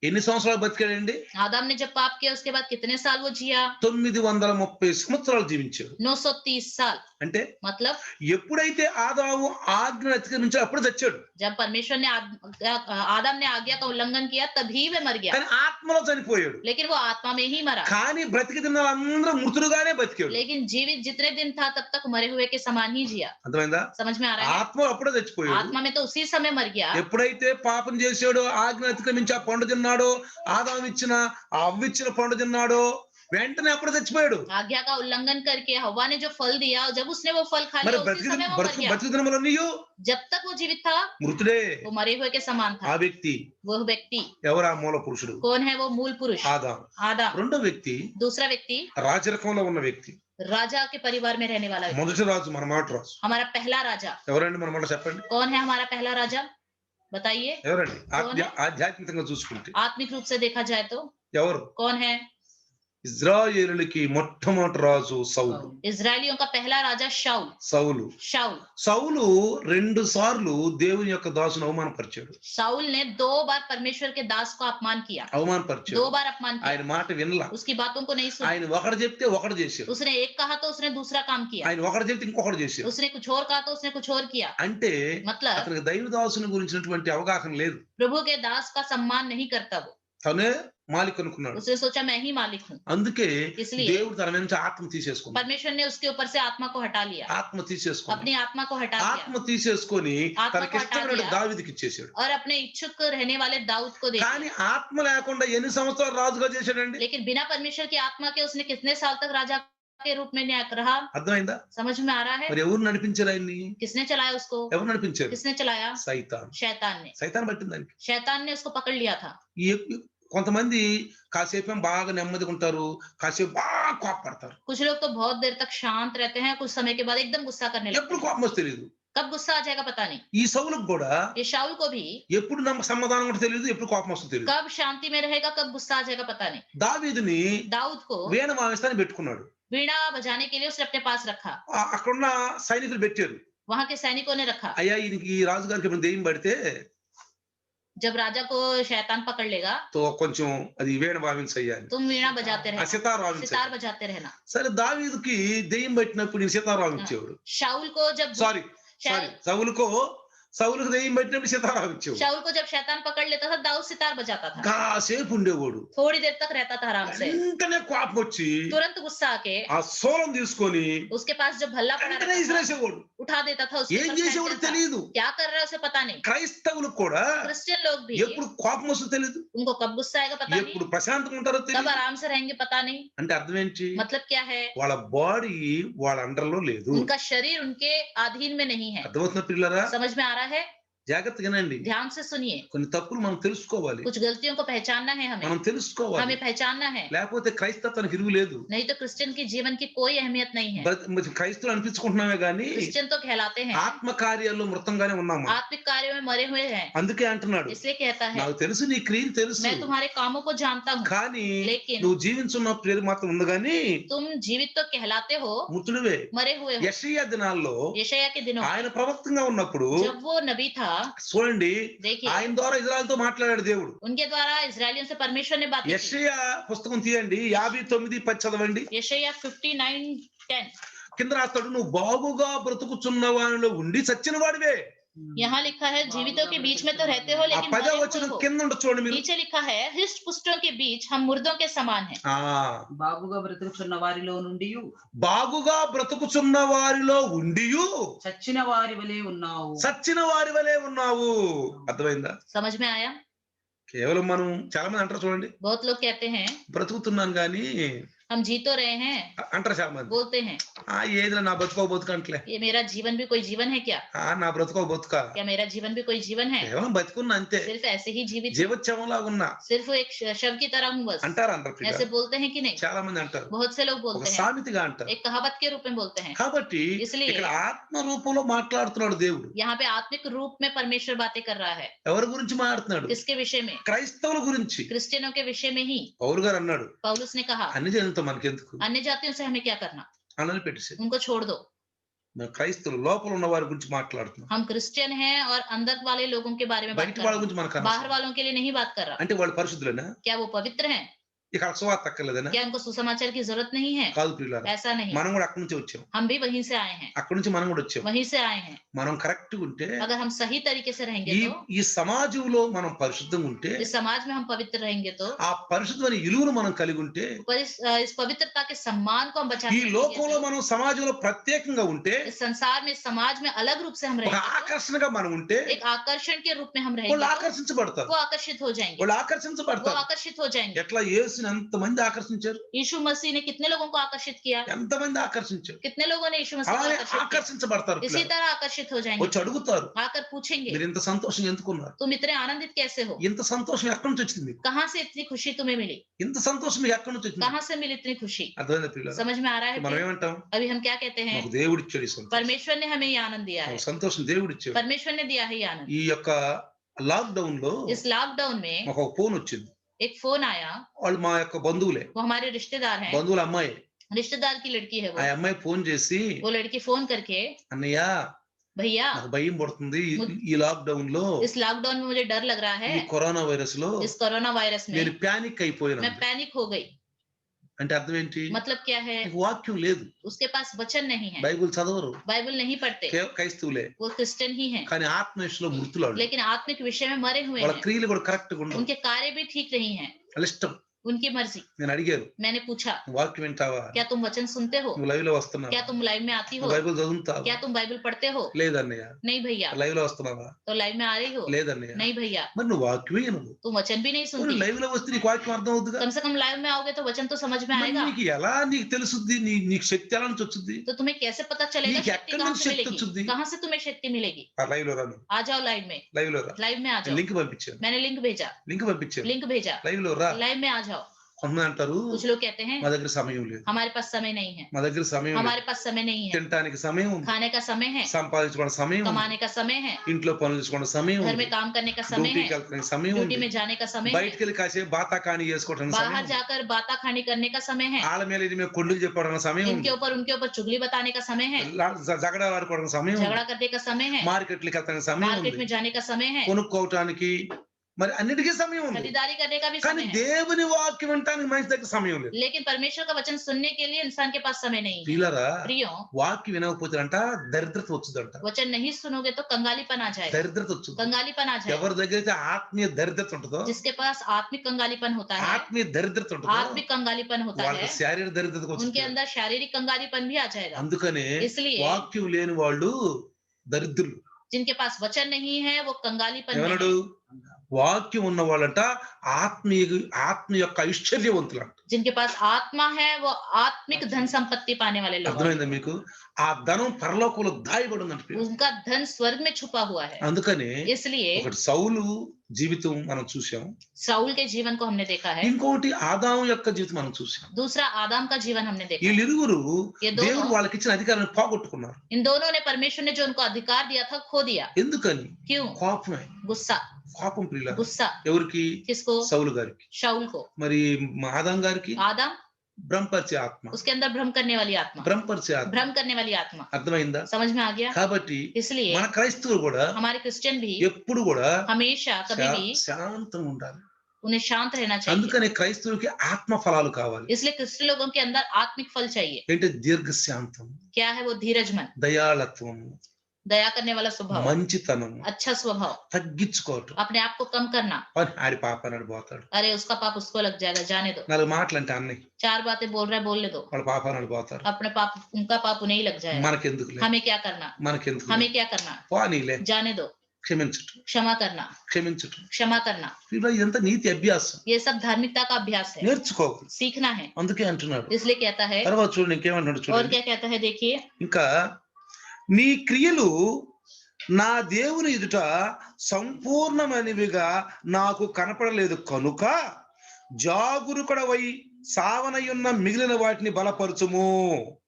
ఎన్ని సంవత్సరాలు బతికాడండి? आदम ने जब पाप किया उसके बाद कितने साल वो जिया? 930 సంవత్సరాలు జీవించాడు. 930 साल। అంటే मतलब ఎప్పుడైతే ఆదాము ఆజ్ఞ అతిక్రమించాడో అప్పుడు చచ్చాడు. जब परमेश्वर ने आदम ने आज्ञा का उल्लंघन किया तभी वे मर गया, కానీ ఆత్మలో చనిపోయాడు. लेकिन वो आत्मा में ही मरा। కానీ బ్రతికి దినాలందరూ మృతులుగానే బతికాడు. लेकिन जीवित जितने दिन था तब तक मरे हुए के समान ही जिया। అర్థమైందా? समझ में आ रहा है? ఆత్మ అప్పుడే చచ్చిపోయాడు. आत्मा में तो उसी समय मर गया। ఎప్పుడైతే పాపం చేశాడో, ఆజ్ఞ అతిక్రమించి ఆ పండు తిన్నాడో, ఆదాము ఇచ్చిన అవ్విచ్చిన పండు తిన్నాడో, వెంటనే అప్పుడు చచ్చిపోయాడు. आज्ञा का उल्लंघन करके हवा ने जो फल दिया, जब उसने वो फल खा మరి लिया उसी समय वो मर गया। బ్రతికి దినములో నీయు जब तक वो जीवित था మృతుడే. वो मरे हुए के समान ఆ था। వ్యక్తి वो व्यक्ति ఎవరా? మూల పురుషుడు कौन है? वो मूल पुरुष ఆదాము. आदम। రెండో వ్యక్తి दूसरा व्यक्ति రాజరికంలో ఉన్న వ్యక్తి. राजा के परिवार में रहने वाला व्यक्ति। మొదటి రాజు మన మాట రాజు हमारा पहला राजा ఎవరండి? మన మాట చెప్పండి. कौन है? हमारा पहला राजा बताइए। ఎవరండి? ఆధ్యాత్మికంగా చూసుకుంటే आत्मिक रूप से देखा जाए तो ఎవరు? कौन है? ఇజ్రాయేలులకి మొట్టమొదటి రాజు సౌలు. इजरायलियों का पहला राजा शाऊल। సౌలు शाऊल సౌలు 2 సార్లు దేవుని యొక్క దాసును అవమానపరిచాడు. शाऊल ने 2 बार परमेश्वर के दास को अपमान किया। 2 అవమానపరిచాడు. बार अपमान ఆయన किया। మాట వినలా. उसकी बातों को नहीं सुना। ఆయన ఒకటి చెప్తే ఒకటి చేశాడు. उसने एक कहा तो उसने दूसरा काम किया। ఆయన ఒకటి చెప్తే ఇంకొకటి చేశాడు. उसने कुछ और कहा तो उसने कुछ और किया। అంటే मतलब అతనికి దైవ దాసుని గురించినటువంటి అవగాహన లేదు. प्रभु के दास का सम्मान नहीं करता वो। తనే మాలిక్ అనుకున్నాడు. उसने सोचा मैं ही मालिक हूँ, అందుకే इसलिए దేవుడు తన నుంచి ఆత్మ తీసేసుకున్నాడు. परमेश्वर ने उसके ऊपर से आत्मा को हटा लिया। ఆత్మ తీసేసుకున్నాడు. अपनी आत्मा को हटा लिया ఆత్మ తీసేసుకొని ఆత్మ తనకి को हटा ఇష్టమైన दिया। దావీదుకి ఇచ్చేసాడు. और अपने इच्छुक रहने वाले दाऊद को दे కానీ दिया। ఆత్మ లేకుండా ఎన్ని సంవత్సరాలు రాజుగా చేశాడండి? लेकिन बिना परमेश्वर की आत्मा के उसने कितने साल तक राजा के रूप में न्याय रहा? అర్థమైందా? समझ में आ रहा है? మరి ఎవరు నడిపించారు ఆయన్ని? किसने चलाया उसको? ఎవరు నడిపించారు? किसने चलाया? సైతాన్. शैतान ने। సైతాన్ పట్టింది దానికి. शैतान ने उसको पकड़ लिया था। కొంతమంది కాసేపు బాగా నెమ్మదిగా ఉంటారు, కాసేపు బాగా కోపడతారు. कुछ लोग तो बहुत देर तक शांत रहते हैं, कुछ समय के बाद एकदम गुस्सा करने लगते ఎప్పుడు हैं। కోపం వస్తే తెలియదు. कब गुस्सा आ जाएगा पता नहीं। ఈ సౌలుకు కూడా ये शाऊल को भी ఎప్పుడు సమాధానం కూడా తెలియదు, ఎప్పుడు కోపం వస్తుందో తెలియదు. कब शांति में रहेगा, कब गुस्सा आ जाएगा पता नहीं। దావీదుని दाऊद को వీణ వాయిస్తాన్ని పెట్టుకున్నాడు. वीणा बजाने के लिए उसने अपने पास रखा। అక్కడున్న సైనికులు పెట్టారు. वहां के सैनिकों ने रखा। అయ్యా ఈయనకి ఈ రాజుగారికి ఇప్పుడు దెయ్యం పడితే जब राजा को शैतान पकड़ लेगा తో కొంచెం అది వీణ వాయించయ్యాలి, तुम वीणा बजाते ఆ रहना, సితార్ सितार వాయించాలి. बजाते रहना। సరే దావీదుకి దెయ్యం పట్టినప్పుడు ఈయన సితార్ వాయించేవాడు. शाऊल को जब సారీ సౌలుకు దెయ్యం పట్టినప్పుడు సితార్ వాయించేవాడు. शाऊल को जब शैतान पकड़ लेता था दाऊद सितार बजाता था। కాసేపు ఉండేవాడు. थोड़ी देर तक रहता था आराम से, వెంటనే కోపం వచ్చి तुरंत गुस्सा आके ఆ సోలం తీసుకొని उसके पास जब भल्ला पड़ा వెంటనే रहता था, ఇసిరేసేవాడు. उठा देता था उसके ఏం ऊपर फेंक చేసేవాడు देता था। తెలియదు. क्या कर रहा है उसे पता नहीं। క్రైస్తవులకు కూడా क्रिश्चियन लोग भी ఎప్పుడు కోపం వస్తుందో తెలియదు, उनको कब गुस्सा आएगा पता ఎప్పుడు नहीं, ప్రశాంతంగా ఉంటారో कब తెలియదు. आराम से रहेंगे पता नहीं। అంటే అర్థం ఏంటి? मतलब क्या है? వాళ్ళ బాడీ వాళ్ళ అండర్లో లేదు. उनका शरीर उनके अधीन में नहीं है। అర్థమవుతున్న పిల్లరా? समझ में आ रहा है? జాగ్రత్తగా వినండి. ध्यान से सुनिए। కొన్ని తప్పులు మనం తెలుసుకోవాలి, कुछ गलतियों को पहचानना है మనం हमें తెలుసుకోవాలి. पहचानना है, లేకపోతే క్రైస్తవానికి విలువ లేదు. नहीं तो क्रिश्चियन की जीवन की कोई अहमियत नहीं है। క్రైస్తవులు అనిపించుకుంటున్నామే గానీ क्रिश्चियन तो कहलाते हैं, ఆత్మ కార్యాల్లో మృతంగానే ఉన్నాము. आत्मिक कार्यों में मरे हुए हैं। అందుకే అంటున్నాడు, इसलिए कहता है నాకు తెలుసు నీ క్రియలు తెలుసు, मैं तुम्हारे कामों को जानता हूँ, కానీ लेकिन నువ్వు జీవించున్న పేరు మాత్రం ఉంది గానీ तुम जीवित तो कहलाते हो, మృతుడివే. मरे हुए हो। యెషయా దినాల్లో यशायाह के दिनों ఆయన ప్రవక్తంగా ఉన్నప్పుడు जब वो नबी था, చూడండి, देखिए ఆయన ద్వారా ఇజ్రాయెల్తో మాట్లాడాడు దేవుడు. उनके द्वारा इजरायलियों से परमेश्वर ने बात की। యెషయా పుస్తకం తీయండి, 59:10 చదవండి. यशायाह 59:10 కింద రాస్తాడు, నువ్వు బాగుగా బ్రతుకుచున్న వానిలో ఉండి చచ్చిన వాడివే. यहाँ लिखा है जीवितों के बीच में तो रहते हो ఆ लेकिन 10వ मरे వచనం हुए हो। కింద ఉండదు చూడండి మీరు. नीचे लिखा है हृष्ट पुष्टों के बीच हम मुर्दों के समान हैं। బాగుగా బ్రతుకుచున్న వారిలో నుండి బాగుగా బ్రతుకుచున్న వారిలో ఉండియు చచ్చిన వారి వలె ఉన్నావు. సచ్చిన వారి వలె ఉన్నావు. అర్థమైందా? समझ में आया? కేవలం మనం చాలా మంది అంటారు చూడండి, बहुत लोग कहते हैं బ్రతుకుతున్నాను గాని हम जी तो रहे हैं, అంటారు చాలా మంది. बोलते हैं ఏదిలే నా బతుకో బతుకంటలే. ये मेरा जीवन भी कोई जीवन है क्या? నా బ్రతుకో బతుకా. क्या मेरा जीवन भी कोई जीवन है? కేవలం బతుకున్నా అంతే. सिर्फ ऐसे ही जीवित हूँ, జీవోత్సవంలాగా ఉన్నా सिर्फ एक शव की तरह हूँ बस। అంటారు ప్రియులారా. ऐसे बोलते हैं कि नहीं? చాలా మంది అంటారు. बहुत से लोग ఒక बोलते हैं, సామెతగా అంటారు. एक कहावत के रूप में बोलते हैं। కాబట్టి इसलिए ఇక్కడ ఆత్మ రూపంలో మాట్లాడుతున్నాడు దేవుడు. यहाँ पे आत्मिक रूप में परमेश्वर बातें कर रहा है। ఎవరి గురించి మాట్లాడుతున్నాడు? किसके विषय में? క్రైస్తవుల గురించి. क्रिश्चियनों के विषय में ही। పౌలు గారు అన్నాడు, पौलुस ने कहा అన్ని జనులతో మనకెందుకు अन्य जातियों से हमें क्या करना, అన్నది పెట్టేసి. उनको छोड़ दो। క్రైస్తవులు లోపల ఉన్న వారి గురించి మాట్లాడుతున్నాం. हम क्रिश्चियन हैं और अंदर वाले लोगों के बारे में बात బయట कर వాళ్ళ रहे గురించి మనకు हैं, बाहर అనవసరం. वालों के लिए नहीं बात कर रहा। అంటే వాళ్ళు పరిశుద్ధులేనా? क्या वो पवित्र हैं? ఇక్కడ సువార్త అక్కర్లేదనా? क्या उनको सुसमाचार की जरूरत नहीं है? కాదు ప్రియులారా. ऐसा नहीं, మనం కూడా అక్కడి నుంచి వచ్చాం. हम भी वहीं से आए हैं, అక్కడి నుంచి మనం కూడా వచ్చాం. वहीं से आए हैं। మనం కరెక్ట్ ఉంటే अगर हम सही तरीके से रहेंगे ఈ तो, ఈ సమాజంలో మనం పరిశుద్ధంగా ఉంటే, इस समाज में हम पवित्र रहेंगे तो, ఆ పరిశుద్ధమైన విలువను మనం కలిగి ఉంటే, पर इस पवित्रता के सम्मान को हम बचा ఈ के रखेंगे లోకంలో तो, మనం సమాజంలో ప్రత్యేకంగా ఉంటే, इस संसार में, समाज में अलग रूप से हम ఒక रहेंगे तो, ఆకర్షణగా మనం ఉంటే, एक आकर्षण के रूप में हम వాళ్ళు रहेंगे तो, ఆకర్షించబడతారు. वो आकर्षित हो जाएंगे, వాళ్ళు वो ఆకర్షించబడతారు. आकर्षित हो जाएंगे। ఎట్లా యేసుని ఎంతమంది ఆకర్షించారు? यीशु मसीह ने कितने लोगों को आकर्षित किया, ఎంతమంది ఆకర్షించారు? कितने लोगों ने यीशु मसीह को అలానే आकर्षित किया। ఆకర్షించబడతారు. इसी तरह आकर्षित हो जाएंगे, వచ్చి అడుగుతారు, आकर पूछेंगे మీరు ఇంత సంతోషం ఎందుకున్నారు? तुम इतने आनंदित कैसे हो, ఇంత సంతోషం ఎక్కడి నుంచి వచ్చింది మీకు? कहाँ से इतनी खुशी तुम्हें मिली, ఇంత సంతోషం మీకు ఎక్కడి నుంచి వచ్చింది? कहाँ से मिली इतनी खुशी? అర్థమైందా పిల్లలు? समझ में आ रहा है మనం कि ఏమంటాం? अभी हम क्या कहते हैं? మాకు దేవుడు ఇచ్చాడు ఈ సంతోషం. परमेश्वर ने हमें ये आनंद दिया है, మాకు సంతోషం దేవుడు ఇచ్చాడు. परमेश्वर ने दिया है ये आनंद। ఈ యొక్క లాక్డౌన్ లో इस लॉकडाउन में మాకు ఒక ఫోన్ వచ్చింది. एक फोन आया, వాళ్ళు మా యొక్క బంధువులే, वो हमारे रिश्तेदार हैं, బంధువుల అమ్మాయి. रिश्तेदार की लड़की है ఆ वो అమ్మాయి ఫోన్ చేసి, वो लड़की फोन करके, అన్నయ్య भैया నాకు భయం పడుతుంది ఈ లాక్డౌన్ లో, इस लॉकडाउन में मुझे डर लग रहा है, ఈ కరోనా వైరస్ లో इस कोरोना वायरस నేను में ప్యానిక్ అయిపోయాను. मैं पैनिक हो गई। అంటే అర్థం ఏంటి? मतलब क्या है? నీకు వాక్యం లేదు, उसके पास वचन नहीं है, బైబిల్ చదవరు, बाइबल नहीं पढ़ते, క్రైస్తవులే, वो क्रिश्चियन ही हैं, కానీ ఆత్మ విషయంలో మృతులాడు. लेकिन आत्मिक विषय में मरे हुए వాళ్ళ हैं, క్రియలు కూడా కరెక్ట్ గా ఉండవు. उनके कार्य भी ठीक नहीं है, వాళ్ళ ఇష్టం. उनकी मर्जी। నేను అడిగాను, मैंने पूछा నువ్వు వాక్యం వింటావా? क्या तुम वचन सुनते हो, నువ్వు లైవ్ లో వస్తున్నావా? क्या तुम लाइव में आती हो, నువ్వు బైబిల్ చదువుతావా? क्या तुम बाइबल पढ़ते हो? లేదన్నయ్య. नहीं भैया। లైవ్ లో వస్తున్నావా? तो लाइव में आ रही हो? లేదన్నయ్య. नहीं भैया। మరి నువ్వు వాక్యమే నువ్వు तुम वचन भी नहीं सुनती, లైవ్ లో వస్తే నీకు వాక్యం అర్థం అవుతుందిగా. कम से कम लाइव में आओगे तो वचन तो समझ में మరి आएगा। నీకు ఎలా నీకు తెలుసుద్ది? నీకు శక్తి ఎలా నుంచి వచ్చింది? तो तुम्हें कैसे पता चलेगा నీకు शक्ति ఎక్కడి कहाँ నుంచి से శక్తి मिलेगी, వచ్చింది? कहाँ से तुम्हें शक्ति मिलेगी? ఆ లైవ్ లో రాను, आ जाओ लाइव में, లైవ్ లో రా. लाइव में आ जाओ। లింక్ పంపించాను, मैंने लिंक भेजा, లింక్ పంపించాను, लिंक भेजा, లైవ్ లో రా. लाइव में आ जाओ। కొంతమంది అంటారు, कुछ लोग कहते हैं మా దగ్గర సమయం లేదు, हमारे पास समय नहीं है, మా దగ్గర సమయం లేదు, हमारे पास समय नहीं है, తినడానికి సమయం ఉంది, खाने का समय है, సంపాదించుకోవడం సమయం ఉంది, कमाने का समय है, ఇంట్లో పనులు చేసుకోవడం సమయం घर ఉంది, में काम करने का समय డ్యూటీకి है, వెళ్తానికి సమయం ड्यूटी ఉంది, में जाने का समय है, బయటికి వెళ్ళి కాసేపు బాతాకాని చేసుకోవడానికి సమయం बाहर ఉంది, जाकर बाता खानी करने का समय है, వాళ్ళ మీద ఇది మీద కొండలు చెప్పడానికి సమయం ఉంది, उनके ऊपर चुगली बताने का समय है, జగడాలు ఆడుకోవడానికి సమయం ఉంది, झगड़ा करने का समय है, మార్కెట్లకి వెళ్తానికి సమయం मार्केट ఉంది, में जाने का समय है, కొనుక్కోవటానికి మరి అన్నిటికీ సమయం ఉంది. खरीदारी करने का भी కానీ समय है, దేవుని వాక్యం వినటానికి మనిషి దగ్గర సమయం లేదు. लेकिन परमेश्वर का वचन सुनने के लिए इंसान के पास समय नहीं है। ప్రియులారా, प्रियो, వాక్యం వినకపోతే అంట దరిద్రత వచ్చుదంట. वचन नहीं सुनोगे तो कंगालीपन आ जाएगा, దరిద్రత వచ్చుద్ది. कंगालीपन आ जाएगा। ఎవరి దగ్గర అయితే ఆత్మీయ దరిద్రత ఉంటుందో, जिसके पास आत्मिक कंगालीपन होता है, ఆత్మీయ దరిద్రత ఉంటుందో, आत्मिक कंगालीपन होता వాళ్ళకి है, శారీరక దరిద్రత उनके వస్తుంది. अंदर शारीरिक कंगालीपन भी आ जाएगा। అందుకనే इसलिए వాక్యం లేని వాళ్ళు దరిద్రులు. जिनके पास वचन नहीं है वो कंगालीपन में ఏమన్నాడు? है। వాక్యం ఉన్న వాళ్ళంట ఆత్మ యొక్క ఐశ్వర్యవంతులంట. जिनके पास आत्मा है वो आत्मिक धन संपत्ति पाने वाले लोग हैं। అర్థమైందా మీకు? ఆ ధనం పరలోకంలో దాయబడి ఉందంట. उनका धन स्वर्ग में छुपा हुआ है। అందుకనే इसलिए ఒకటి సౌలు జీవితం మనం చూసాం, साउल के जीवन को हमने देखा है, ఇంకోటి ఆదాము యొక్క జీవితం మనం చూసాం. दूसरा आदम का जीवन हमने देखा है। వీళ్ళిరువురు ये दोनों, దేవుడు వాళ్ళకి ఇచ్చిన అధికారాన్ని పోగొట్టుకున్నారు. इन दोनों ने परमेश्वर ने जो उनको अधिकार दिया था खो दिया। ఎందుకని? क्यों? కోపమే. गुस्सा, కోపం ప్రియుల गुस्सा। ఎవరికి? किसको? సౌలు గారికి. शाऊल को। మరి ఆదాం గారికి आदम, భ్రమపరిచే ఆత్మ, उसके अंदर भ्रम करने वाली आत्मा, భ్రమపరిచే ఆత్మ. भ्रम करने वाली आत्मा। అర్థమైందా? समझ में आ गया? కాబట్టి इसलिए మన క్రైస్తవులు కూడా हमारे क्रिश्चियन भी ఎప్పుడు కూడా हमेशा कभी भी శాంతంగా ఉండాలి. उन्हें शांत रहना चाहिए। అందుకనే క్రైస్తవులకి ఆత్మ ఫలాలు కావాలి. इसलिए क्रिश्चियन लोगों के अंदर आत्मिक फल चाहिए। ఏంటి? దీర్ఘశాంతం, क्या है वो? धीरजमन, దయాళత్వం, दया करने वाला स्वभाव, మంచితనం, अच्छा स्वभाव, తగ్గించుకోవటం. अपने आप को कम करना। ఆడి పాప నాడు పోతాడు, अरे उसका पाप उसको लग जाएगा, जाने दो। నాలుగు మాటలు అంటే అన్నయ్య, चार बातें बोल रहा है, बोलने दो। వాళ్ళ పాప నాడు పోతారు, अपने पाप, उनका पाप उन्हें ही लग जाएगा। మనకెందుకులే, हमें क्या करना, మనకెందుకు, हमें क्या करना, పోనీలే. जाने दो। క్షమించటం, क्षमा करना, క్షమించటం. क्षमा करना, ఇలా ఇదంతా నీతి అభ్యాసం, ये सब धार्मिकता का अभ्यास है, నేర్చుకోవాలి. सीखना है. అందుకే అంటున్నాడు. इसलिए कहता है. తర్వాత చూడండి ఇంకేమంటున్నాడు और చూడండి. क्या कहता है देखिए, ఇంకా నీ క్రియలు నా దేవుని ఎదుట సంపూర్ణమైనవిగా నాకు కనపడలేదు కనుక జాగరూకుడవై సావనయున్న మిగిలిన వాటిని బలపరచుము.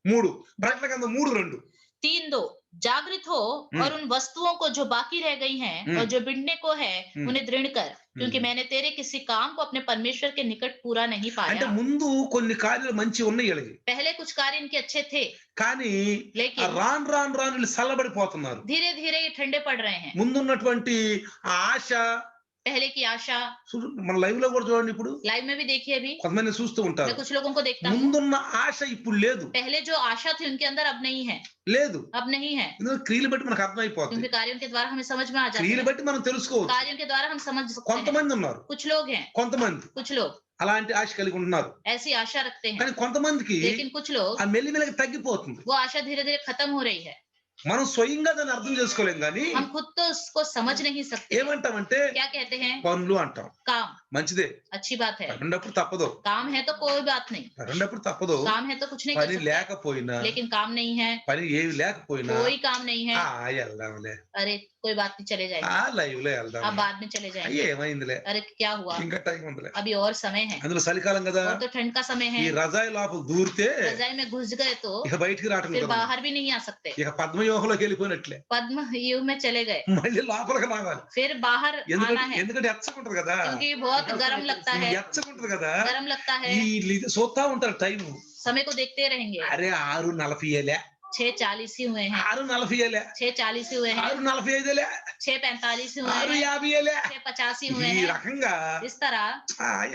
3 ప్రకటన గ్రంథం 3:2. 3:2 जागृत हो और उन वस्तुओं को जो बाकी रह गई हैं और जो बिगड़ने को है उन्हें दृढ़ कर, क्योंकि मैंने तेरे किसी काम को अपने परमेश्वर के निकट पूरा नहीं అంటే पाया. ముందు కొన్ని కార్యాలు మంచి ఉన్నాయి వీళ్ళకి, पहले कुछ कार्य इनके अच्छे थे, కానీ लेकिन రాను వీళ్ళు చల్లబడిపోతున్నారు. धीरे धीरे ये ठंडे पड़ रहे हैं. ముందున్నటువంటి ఆ ఆశ, पहले की आशा, మన లైవ్ లో కూడా చూడండి, ఇప్పుడు लाइव में भी देखिए, अभी కొంతమంది చూస్తూ मैं ఉంటారు, कुछ लोगों को देखता हूँ, ముందున్న ఆశ ఇప్పుడు లేదు, पहले जो आशा थी उनके अंदर अब नहीं है, లేదు. अब नहीं है, ఎందుకంటే క్రియలు బట్టి మనకు అర్థమైపోతుంది, क्योंकि कार्यों के द्वारा हमें समझ में आ जाता క్రియలు है, బట్టి మనం తెలుసుకోవచ్చు. कार्यों के द्वारा हम समझ सकते हैं. కొంతమంది ఉన్నారు, कुछ लोग हैं, కొంతమంది कुछ लोग అలాంటి ఆశ కలిగి ఉంటున్నారు, ऐसी आशा रखते हैं, కానీ కొంతమందికి लेकिन कुछ लोग ఆ మెల్లిమెల్లగా తగ్గిపోతుంది. वो आशा धीरे धीरे खत्म हो रही है. మనం స్వయంగా దాన్ని అర్థం చేసుకోలేం, కానీ हम खुद तो उसको समझ नहीं सकते. ఏమంటామంటే क्या कहते हैं? పనులు అంటాం. काम, మంచిదే, अच्छी बात है, రెండప్పుడు తప్పదు, काम है तो कोई बात नहीं, రెండప్పుడు తప్పదు. काम है तो कुछ नहीं कर పని सकते, లేకపోయినా, लेकिन काम नहीं है, పని ఏమి లేకపోయినా कोई काम नहीं है, వెళ్దాంలే, अरे कोई बात नहीं, चले जाएंगे, లైవ్ లో వెళ్దాం, अब बाद में चले जाएंगे, ఏమైందిలే, अरे क्या हुआ, ఇంకా టైం ఉందిలే. अभी और समय है, అందులో చలికాలం కదా, और तो ठंड का समय ఈ है, రజాయి లోపల దూరితే रजाई में घुस गए तो ఇక బయటికి రావటం फिर కుదరదు. बाहर भी नहीं आ सकते, ఇక పద్మవ్యూహంలోకి వెళ్ళిపోయినట్లే, पद्म युग में चले गए, మళ్ళీ లోపలికి రావాలి. फिर बाहर आना है, ఎందుకంటే ఎచ్చకుంటది కదా, क्योंकि बहुत गर्म लगता है, ఎచ్చకుంటది కదా, गर्म लगता है, ఈ చూస్తా ఉంటారు టైం. समय को देखते रहेंगे. అరే 6:40 6:40 ही हुए हैं, 6:40 6:40 ही हुए हैं, 6:45 6:45 ही हुए हैं, 6:50 6:85 ही हुए ఈ हैं. రకంగా इस तरह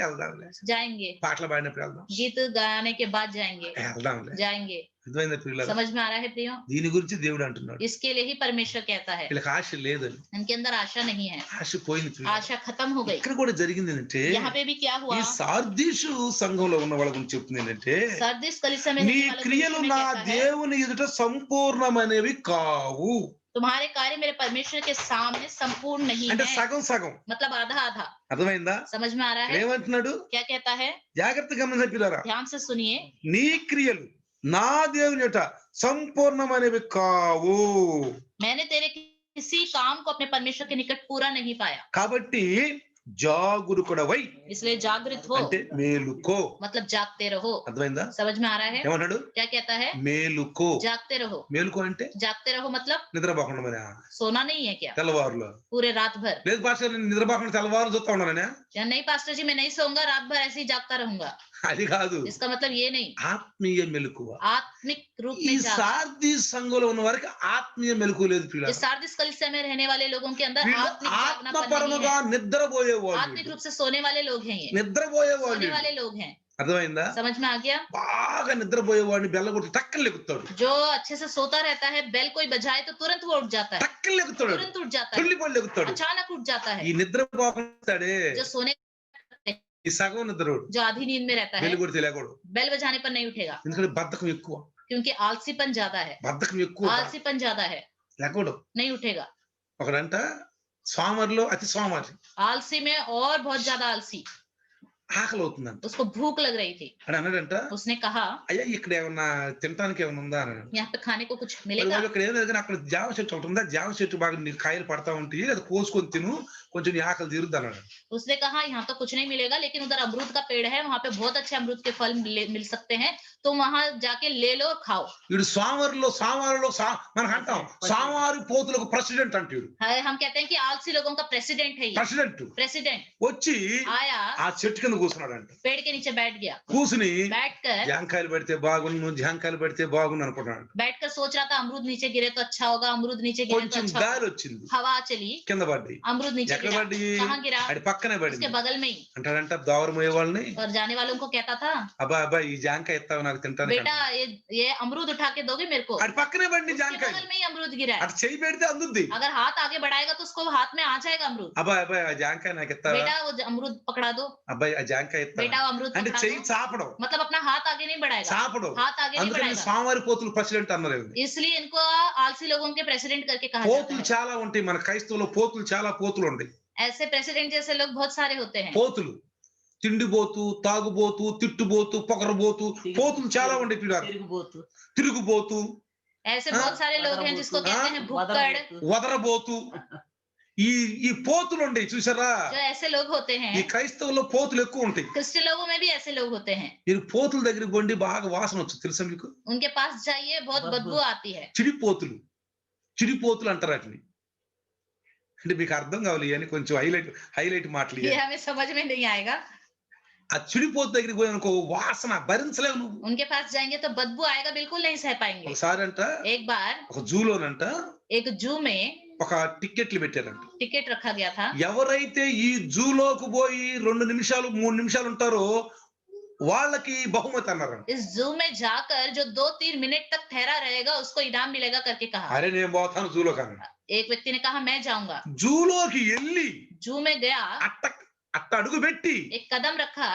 వెళ్దాంలే, जाएंगे, పాటలు పాడినప్పుడు వెళ్దాం, गीत गाने के बाद जाएंगे, వెళ్దాంలే. जाएंगे. అర్థమైందా ప్రియులారా? समझ में आ रहा है प्रियो? దీని గురించి దేవుడు అంటున్నాడు, इसके लिए ही परमेश्वर कहता है, వీళ్ళకి ఆశ లేదని. इनके अंदर आशा नहीं है, ఆశ పోయింది ప్రియులారా. आशा खत्म हो गई. ఇక్కడ కూడా జరిగింది ఏంటంటే, यहाँ पे भी क्या हुआ? ఈ సార్దీసు సంఘంలో ఉన్న వాళ్ళ గురించి చెప్తుంది ఏంటంటే, सर्दिस कलीसिया में నీ रहने वालों के క్రియలు विषय में నా कहता है, దేవుని ఎదుట సంపూర్ణమైనవి కావు. तुम्हारे कार्य मेरे परमेश्वर के सामने संपूर्ण नहीं అంటే है, సగం సగం. मतलब आधा आधा. అర్థమైందా? समझ में आ रहा है? ఏమంటున్నాడు? क्या कहता है? జాగ్రత్తగా గమనించండి పిల్లరా, ध्यान से सुनिए. నీ క్రియలు నా దేవుని ఎదుట సంపూర్ణమైనవి కావు. मैंने तेरे किसी काम को अपने परमेश्वर के निकट पूरा नहीं पाया, కాబట్టి జాగరూకుడవై, इसलिए जागृत हो, అంటే మేలుకో. मतलब जागते रहो. అర్థమైందా? समझ में आ रहा है? ఏమంటాడు? क्या कहता है? మేలుకో. जागते रहो. మేలుకో అంటే जागते रहो मतलब నిద్రపోకుండా మరి सोना नहीं है क्या? తెల్లవారులో पूरे रात भर? లేదు పాస్టర్, నేను నిద్రపోకుండా తెల్లవారు చూస్తా ఉన్నానే, या नहीं पास्टर जी, मैं नहीं सोऊंगा, रात भर ऐसे ही जागता रहूंगा. అది కాదు. इसका मतलब ये नहीं. ఆత్మీయ మెలకువ. आत्मिक रूप ఈ में जाग. సార్దీ సంఘంలో ఉన్న వారికి ఆత్మీయ మెలకువ లేదు इस పిల్లలు. सार्दिस कलीसिया में रहने वाले लोगों के अंदर వీళ్ళు आत्मिक जागनापन नहीं ఆత్మపరముగా है. నిద్రపోయేవాళ్ళు, आत्मिक रूप से सोने वाले लोग हैं ये, నిద్రపోయేవాళ్ళు. सोने वाले लोग हैं. అర్థమైందా? समझ में आ गया? బాగా నిద్రపోయేవాడిని బెల్లగొట్టి టక్కలు లెగుతాడు, जो अच्छे से सोता रहता है, बेल कोई बजाए तो तुरंत वो उठ जाता है, టక్కలు లెగుతాడు, तुरंत उठ जाता है, తుల్లిపడి లెగుతాడు. अचानक उठ जाता ఈ है. నిద్రపోతాడే जो सोने, ఈ సగం నిద్రోడు, जो ఆधी नींद में रहता है, బెల్లగొడితే లేకూడదు. बेल बजाने पर नहीं उठेगा, ఎందుకంటే బద్ధకం ఎక్కువ, क्योंकि आलसीपन ज्यादा है, బద్ధకం ఎక్కువ, आलसीपन ज्यादा है, లేకూడదు. नहीं उठेगा. ఒకడంట సోమవారిలో అతి సోమవారి, आलसी में और बहुत ज्यादा आलसी, ఆకలి అవుతుందంట. उसको भूख लग रही थी. అని అన్నాడంట, उसने कहा, అయ్యా ఇక్కడ ఏమన్నా తినడానికి ఏమైనా ఉందా అన్నాడు. यहाँ पे खाने को कुछ మరి मिलेगा? వాళ్ళు ఇక్కడ ఏం లేదు కానీ అక్కడ జామ చెట్టు ఒకటి ఉందా, జామ చెట్టు బాగా నీకు కాయలు పడతా ఉంటాయి, అది కోసుకొని తిను, కొంచెం నీ ఆకలి తీరుద్ది అన్నాడు. उसने कहा यहाँ तो कुछ नहीं मिलेगा, लेकिन उधर अमरूद का पेड़ है, वहाँ पे बहुत अच्छे अमरूद के फल मिल सकते हैं, तो वहां जाके ले लो और खाओ. వీడు సోమవారిలో మనకు అంటాం సోమవారి పోతులకు ప్రెసిడెంట్ అంటే, हम कहते हैं कि आलसी लोगों का प्रेसिडेंट है ये. ప్రెసిడెంట్ प्रेसिडेंट వచ్చి आया, ఆ చెట్టు కింద కూర్చున్నాడంట. पेड़ के नीचे बैठ गया, కూసుని बैठकर జాంకాయలు పెడితే బాగుండు, జాంకాయలు పెడితే బాగుండు అనుకున్నాడు. बैठकर सोच रहा था अमरूद नीचे गिरे तो अच्छा होगा, अमरूद नीचे गिरे तो కొంచెం अच्छा होगा. గాలి వచ్చింది, हवा चली, కింద పడ్డాయి. अमरूद नीचे ఎక్కడ गिरा పడి कहाँ गिरा అది పక్కనే उसके పడింది बगल में ही అంటాడంట దావర మోయే వాళ్ళని और जाने वालों को कहता था అబ్బాయి ఈ జాంకాయ ఎత్తావు నాకు తింటానికి बेटा అంటాడు. ये अमरूद उठा के दोगे मेरे को అది పక్కనే పడింది उसके జాంకాయ बगल में ही अमरूद गिरा है అటు చెయ్యి పెడితే అందుద్ది अगर हाथ आगे बढ़ाएगा तो उसको हाथ में आ जाएगा अमरूद అబ్బాయి ఆ జాంకాయ నాకు ఎత్తావా बेटा वो अमरूद पकड़ा दो అబ్బాయి ఆ జాంకాయ ఎత్తావా बेटा वो अमरूद అంటే पकड़ा చెయ్యి दो చాపడం मतलब अपना हाथ आगे नहीं बढ़ाएगा చాపడం हाथ आगे नहीं అందుకని बढ़ाएगा స్వామివారి పోతులు ప్రెసిడెంట్ అన్నారు ఇవన్నీ. इसलिए इनको आलसी लोगों के प्रेसिडेंट करके कहा जाता పోతులు है చాలా ఉంటాయి మన క్రైస్తవులో పోతులు చాలా పోతులు ఉంటాయి ऐसे प्रेसिडेंट जैसे लोग बहुत सारे होते हैं పోతులు తిండిపోతూ తాగుబోతు తిట్టుబోతు పొగరబోతు పోతులు చాలా ఉంటాయి పిల్లలు తిరుగుబోతు తిరుగుబోతు ऐसे हाँ, बहुत सारे लोग हैं जिसको कहते हैं भुक्कड़ వదరబోతు. వదరబోతు ఈ ఈ పోతులు ఉంటాయి చూసారా जो ऐसे लोग होते ఈ हैं క్రైస్తవుల్లో పోతులు ఎక్కువ ఉంటాయి क्रिश्चियन लोगों में भी ऐसे लोग होते हैं మీరు పోతుల దగ్గరికి పోండి బాగా వాసన వచ్చు తెలుసా మీకు उनके पास जाइए बहुत बदबू। बदबू आती है చిడిపోతులు చిడిపోతులు అంటారు వాటిని అంటే మీకు అర్థం కావాలి అని కొంచెం హైలైట్ మాటలు ये ఇయ్యాలి. हमें समझ में नहीं आएगा ఆ చిడిపోతు దగ్గరికి పోయి అనుకో వాసన భరించలేవు నువ్వు उनके पास जाएंगे तो बदबू आएगा बिल्कुल नहीं सह पाएंगे ఒకసారి అంట एक बार ఒక జూలోనంట एक जू में ఒక టిక్కెట్లు పెట్టారంట टिकट रखा गया था ఎవరైతే ఈ జూలోకి పోయి 2 నిమిషాలు 3 నిమిషాలు ఉంటారో వాళ్ళకి బహుమతి అన్నారంట. इस जू में जाकर जो 2-3 मिनट तक ठहरा रहेगा उसको इनाम मिलेगा करके कहा అరే నేను పోతాను జూలోకి అన్నాడు. एक व्यक्ति ने कहा मैं जाऊंगा జూలోకి వెళ్ళి जू में गया అట్ట అట్ట అడుగు పెట్టి एक कदम रखा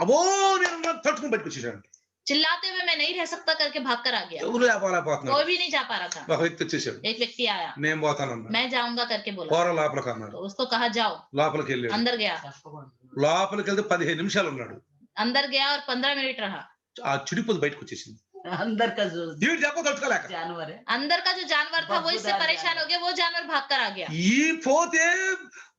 అబో నేను తట్టుకుని పట్టుకొచ్చేసాడు. चिल्लाते हुए मैं नहीं रह सकता करके भागकर आ गया ఎవరు లేకపోతున్నాడు. कोई भी नहीं जा पा रहा था ఒక వ్యక్తి వచ్చేసాడు. एक व्यक्ति आया నేను పోతాను అన్నాడు. मैं जाऊंगा करके बोला పోర లోపలికి అన్నాడు. तो उसको कहा जाओ లోపలికి వెళ్ళాడు. अंदर गया లోపలికి వెళ్తే 15 నిమిషాలు ఉన్నాడు. अंदर गया और 15 मिनट रहा ఆ చిడిపోతు బయటకు వచ్చేసింది. అందరు का जो వీడు దెబ్బ తట్టుకోలేక जानवर है अंदर का जो जानवर था वो इससे बदबूदार परेशान हो गया वो जानवर भागकर आ गया ఈ పోతే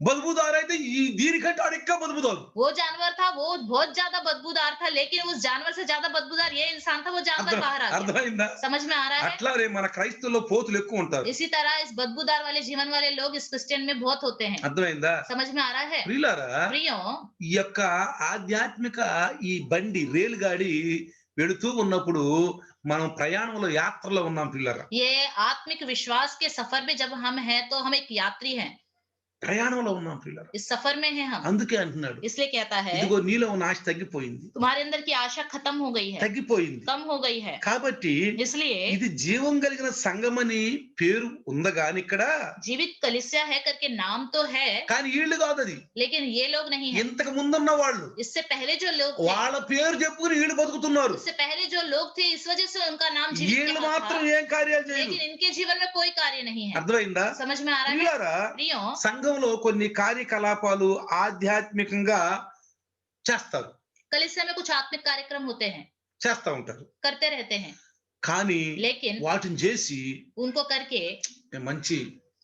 బదుబుదారు అయితే ఈ దీనికంటే ఆడు ఇంకా బదుబుదారు. वो जानवर था वो बहुत ज्यादा बदबूदार था लेकिन उस जानवर से ज्यादा बदबूदार ये इंसान था वो जानवर बाहर आ गया అర్థమైందా? समझ में आ रहा है అట్లానే మన క్రైస్తవుల్లో పోతులు ఎక్కువ ఉంటారు. इसी तरह इस बदबूदार वाले जीवन वाले लोग इस क्रिश्चियन में बहुत होते हैं అర్థమైందా? समझ में आ रहा है ప్రియులారా प्रियो ఈ యొక్క ఆధ్యాత్మిక ఈ బండి రేలుగాడి వెళుతూ ఉన్నప్పుడు మనం ప్రయాణంలో యాత్రలో ఉన్నాం పిల్లరా. ये आत्मिक विश्वास के सफर में जब हम हैं तो हम एक यात्री हैं ప్రయాణంలో ఉన్నాం పిల్లరా. इस सफर में हैं हम అందుకే అంటున్నాడు इसलिए कहता है ఇదిగో నీలో ఉన్న ఆశ తగ్గిపోయింది तुम्हारे अंदर की आशा खत्म हो गई है తగ్గిపోయింది कम हो गई है కాబట్టి इसलिए ఇది జీవం కలిగిన సంఘమని పేరు ఉందగాని ఇక్కడ जीवित कलिसिया है करके नाम तो है కానీ వీళ్ళు కాదు అది. लेकिन ये लोग नहीं है ఇంతకు ముందున్న వాళ్ళు इससे पहले जो लोग थे వాళ్ళ పేరు చెప్పుకుని వీళ్ళు బతుకుతున్నారు. इससे पहले जो लोग थे इस वजह से उनका नाम जीवित వీళ్ళు कहा మాత్రం था ఏం కార్యాలు చేయరు. लेकिन इनके जीवन में कोई कार्य नहीं है అర్థమైందా? समझ में आ रहा है పిల్లరా प्रियो సంఘంలో కొన్ని కార్యకలాపాలు ఆధ్యాత్మికంగా చేస్తారు कलिसिया में कुछ आत्मिक कार्यक्रम होते हैं చేస్తా ఉంటారు. करते रहते हैं కానీ लेकिन వాటిని చేసి उनको करके మేము మంచి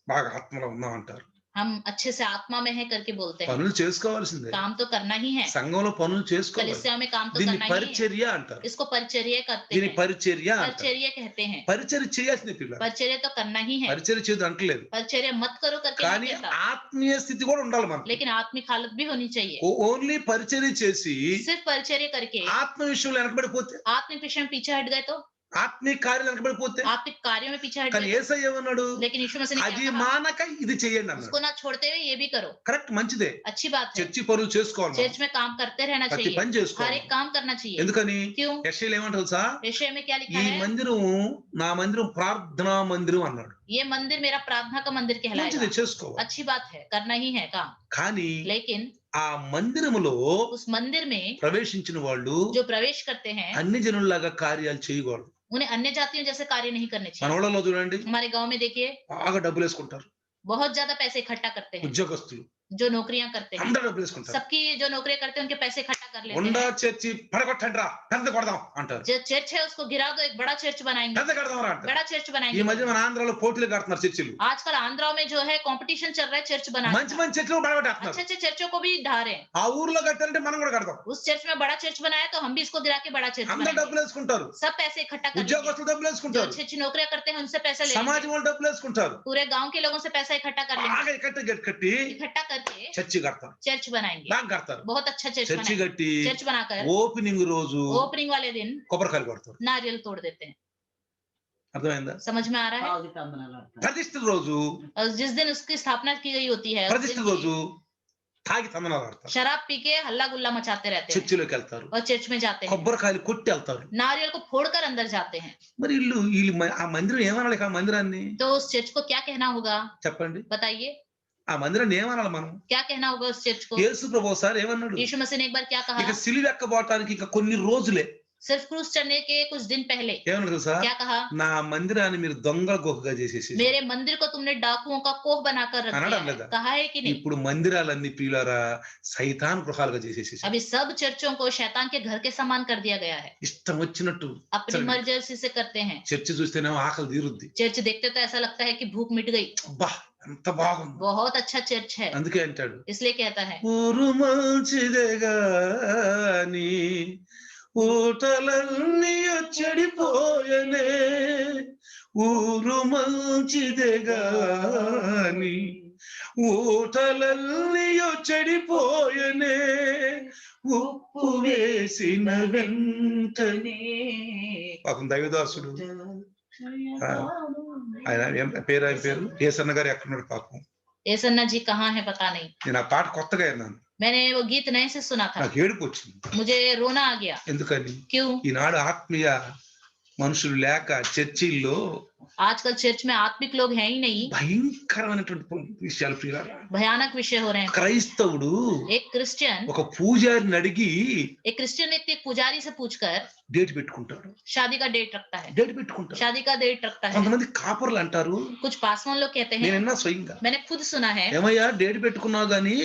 బాగా ఆత్మలో ఉన్నాం అంటారు. हम अच्छे से आत्मा में है करके बोलते हैं పనులు చేసుకోవాల్సిందే. काम तो करना ही है సంఘంలో పనులు చేసుకోవాలి. कलिसिया में काम तो దీన్ని करना ही है పరిచర్య అంటారు. इसको परिचर्या करते దీని हैं పరిచర్య అంటారు. परिचर्या कहते हैं పరిచర్య చేయాల్సింది పిల్లలు. परिचर्या तो करना ही है పరిచర్య చేయదు అంటలేదు. परिचर्या मत करो करके కానీ नहीं कहता ఆత్మీయ స్థితి కూడా ఉండాలి మనకు. लेकिन आत्मिक हालत भी होनी चाहिए ఓన్లీ పరిచర్య చేసి सिर्फ परिचर्या करके ఆత్మ విషయంలో వెనకబడిపోతే आत्मिक विषय में पीछे हट गए तो ఆత్మీయ కార్యాలు వెనకబడిపోతే आत्मिक कार्यों में पीछे हट కానీ गए యేసయ్య ఏమన్నాడు? लेकिन यीशु मसीह ने అది क्या कहा మానక ఇది చేయండి అన్నాడు. उसको ना छोड़ते हुए ये भी करो కరెక్ట్ మంచిదే. अच्छी बात है చర్చి పనులు చేసుకోవాలి మనం. चर्च में काम करते रहना ప్రతి चाहिए పని हर చేసుకోవాలి. एक काम करना चाहिए ఎందుకని क्यों యెషయాలో ఏమంటారు తెలుసా? विषय में क्या ఈ लिखा है మందిరం నా మందిరం ప్రార్థనా మందిరం అన్నాడు. ये मंदिर मेरा प्रार्थना का मंदिर మంచిది कहलाएगा చేసుకోవాలి. अच्छी बात है करना ही है काम కానీ लेकिन ఆ మందిరములో उस मंदिर में ప్రవేశించిన వాళ్ళు जो प्रवेश करते हैं అన్ని జనుల్లాగా కార్యాలు చేయకూడదు. उन्हें अन्य जातियों जैसे कार्य नहीं करने మన चाहिए ఊళ్ళలో చూడండి हमारे गांव में देखिए బాగా డబ్బులు వేసుకుంటారు. बहुत ज्यादा पैसे इकट्ठा करते हैं ఉద్యోగస్తులు जो नौकरियां करते हैं అందరూ డబ్బులు వేసుకుంటారు. सबकी जो नौकरियां करते हैं उनके पैसे इकट्ठा कर लेते ఉండా हैं చర్చి పడగొట్టండి రా పెద్ద కొడదాం అంటారు. जो चर्च है उसको गिरा दो एक बड़ा चर्च बनाएंगे పెద్ద కడదాం రా అంటారు. बड़ा चर्च ఈ बनाएंगे మధ్య మన ఆంధ్రాలో పోటీలు కడుతున్నారు చర్చిలు. आजकल आंध्रा में जो है कंपटीशन चल रहा है चर्च बनाने మంచి का। మంచి చర్చిలు अच्छे పడగొట్టేస్తున్నారు. अच्छे चर्चों को भी ढा रहे हैं ఆ ఊర్లో కట్టారంటే మనం కూడా కడదాం. उस चर्च में बड़ा चर्च बनाया तो हम भी इसको गिरा के बड़ा चर्च అందరూ बनाएंगे డబ్బులు వేసుకుంటారు. सब पैसे इकट्ठा कर लेंगे ఉద్యోగస్తులు డబ్బులు जो వేసుకుంటారు. अच्छी अच्छी नौकरियां करते हैं उनसे पैसा ले लेंगे సమాజం వాళ్ళు డబ్బులు వేసుకుంటారు. पूरे गांव के लोगों से पैसा इकट्ठा कर लेंगे బాగా కట్టి इकट्ठा करके చర్చి కడతారు. चर्च बनाएंगे బాగా కడతారు. बहुत अच्छा चर्च చర్చి बनाएंगे కట్టి चर्च बनाकर ఓపెనింగ్ రోజు ओपनिंग वाले दिन కొబ్బరికాయలు కొడతారు. नारियल तोड़ देते हैं అర్థమైందా? समझ में आ रहा है? పావుది తందనాలు ఆడతారు. ప్రతిష్ఠ రోజు और जिस दिन उसकी स्थापना की गई होती है, उस ప్రతిష్ఠ दिन రోజు తాగి తందనాలు ఆడతారు, शराब पी के हल्ला गुल्ला मचाते रहते हैं చర్చిలోకి వెళ్తారు, और चर्च में जाते हैं, కొబ్బరికాయలు కొట్టి వెళ్తారు. नारियल को फोड़कर अंदर जाते हैं। మరి వీళ్ళు ఆ మందిరం ఏమనాలి? ఆ మందిరాన్ని तो उस चर्च को क्या कहना होगा? చెప్పండి. बताइए, ఆ మందిరాన్ని ఏమనాలి మనం? क्या कहना होगा उस चर्च को? యేసు ప్రభు ఒకసారి ఏమన్నాడు? यीशु मसीह ने एक बार क्या ఇక कहा? సిలువ ఎక్కబోటానికి ఇంకా కొన్ని రోజులే. सिर्फ क्रूस चढ़ने के कुछ दिन पहले ఏమన్నాడు తెలుసా? क्या कहा? నా మందిరాన్ని మీరు దొంగల గుహగా చేసేసి. मेरे मंदिर को तुमने डाकुओं का कोह बनाकर रख అన్నాడా दिया है। లేదా? कहा है कि नहीं? ఇప్పుడు మందిరాలన్నీ ప్రియులారా సైతాన్ గృహాలుగా చేసేసి अभी सब चर्चों को शैतान के घर के समान कर दिया गया है, ఇష్టం వచ్చినట్టు. अपनी चल। मर्जी से करते हैं। చర్చి చూస్తేనేమో ఆకలి తీరుద్ది. चर्च देखते तो ऐसा लगता है कि भूख मिट गई, అబ్బా ఎంత బాగుంది. बहुत अच्छा चर्च है, అందుకే అంటాడు, इसलिए कहता है ఊరు మంచిదే గాని ఊటలన్నీ చెడిపోయనే, ఊరు మంచిదే గాని ఊటలన్నీ చెడిపోయనే, ఉప్పు వేసిన వెంటనే. పాపం దైవదాసుడు ఆయన ఆయన పేరు ఏసన్న గారు ఎక్కడున్నాడు పాపం. ఏసన్న जी कहाँ है पता नहीं, నేను ఆ పాట కొత్తగా విన్నాను, मैंने वो गीत नए से सुना था, నాకు ఏడుపు వచ్చింది. मुझे रोना आ गया। ఎందుకని? क्यों? ఈనాడు ఆత్మీయ మనుషులు లేక చర్చిల్లో आजकल चर्च में आत्मिक लोग हैं ही नहीं, భయంకరమైనటువంటి విషయాలు ప్రియులారా. भयानक विषय हो रहे हैं। క్రైస్తవుడు एक क्रिश्चियन ఒక పూజారిని అడిగి व्यक्ति एक पुजारी से पूछकर డేట్ పెట్టుకుంటాడు. शादी का डेट रखता है, డేట్ పెట్టుకుంటాడు. शादी का डेट रखता है। కొంతమంది కాపర్లు అంటారు, कुछ पासवान लोग कहते हैं, నేనన్నా స్వయంగా, मैंने खुद सुना है, ఏమయ్యా డేట్ పెట్టుకున్నావు గానీ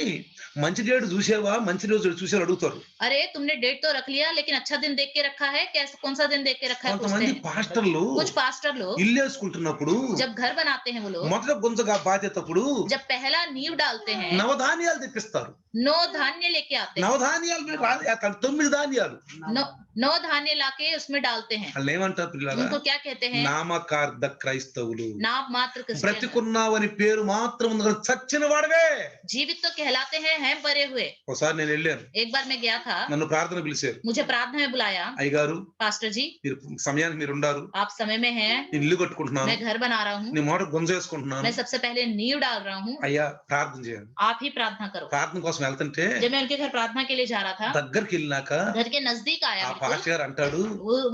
మంచి డేట్ చూసావా, మంచి రోజు చూసావు అడుగుతారు. अरे तुमने डेट तो रख लिया लेकिन अच्छा दिन देख के रखा है, कैसे कौन सा दिन देख के रखा है पूछते కొంతమంది हैं। పాస్టర్లు कुछ पास्टर लोग ఇల్లు వేసుకుంటున్నప్పుడు जब घर बनाते हैं, वो लोग మొదట గుంజగా బాధ్యతప్పుడు जब पहला नींव डालते हैं, నవధాన్యాలు తెప్పిస్తారు. 9 धान्य लेके आते हैं, నవధాన్యాలు మీరు 9 ధాన్యాలు 9 धान्य लाके उसमें डालते हैं। వాళ్ళు ఏమంటారు పిల్లలు? उनको क्या कहते हैं? నామకార్థ క్రైస్తవులు. नाम मात्र क्रिश्चियन। బ్రతికున్నావని పేరు మాత్రం ఉంది కదా, చచ్చిన వాడవే. जीवित तो कहलाते हैं मरे हुए। ఒకసారి నేను వెళ్ళాను, एक बार मैं गया था, నన్ను ప్రార్థన పిలిచారు. मुझे प्रार्थना में बुलाया, అయ్యగారు पास्टर जी మీరు సమయానికి మీరు ఉండారు, आप समय में हैं, నేను ఇల్లు కట్టుకుంటున్నాను, मैं घर बना रहा हूँ, నీ మాట గుంజేసుకుంటున్నాను, मैं सबसे पहले नींव डाल रहा हूँ, అయ్యా ప్రార్థన చేయండి. आप ही प्रार्थना करो। ప్రార్థన కోసం వెళ్తుంటే जब मैं उनके घर प्रार्थना के लिए जा रहा था, దగ్గరికి వెళ్ళినాక घर के नजदीक आया ఆ बिल्कुल, పాస్టర్ గారు అంటాడు,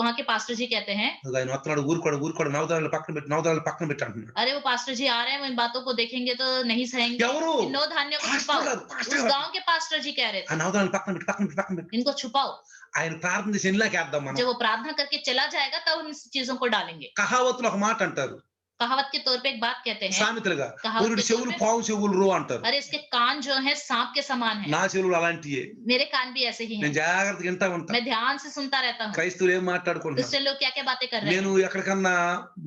वहाँ के पास्टर जी कहते हैं, ఆయన వస్తున్నాడు, ఊరుకోడు నవధాన్యాలు పక్కన పెట్టి అంటున్నాడు. अरे वो पास्टर जी आ रहे हैं, वो इन बातों को देखेंगे तो नहीं सहेंगे, ఎవరు? इन 9 धान्यों को पास्टर छुपाओ। गाరు, पास्टर उस गाరు. गांव के पास्टर जी कह रहे ఆ थे, నవధాన్యాలు పక్కన పెట్టి इनको छुपाओ। ఆయన ప్రార్థన చేసి ఇంట్లోకేద్దాం మనం. जब वो प्रार्थना करके चला जाएगा तब उन चीजों को डालेंगे। కహావతులు ఒక మాట అంటారు, कहावत के तौर पे एक बात कहते हैं, సామెతలుగా, కహావత్ ఊరుడి के చెవులు तौर पे, పావు చెవులు రో అంటారు. अरे इसके कान जो है सांप के समान है, నా చెవులు అలాంటియే, मेरे कान भी ऐसे ही నేను हैं, జాగ్రత్తగా వింటా ఉంటా. मैं ध्यान से सुनता रहता हूँ। క్రైస్తవులు ఏం మాట్లాడుకుంటున్నారు. क्रिश्चियन लोग क्या क्या बातें कर रहे నేను हैं। ఎక్కడికన్నా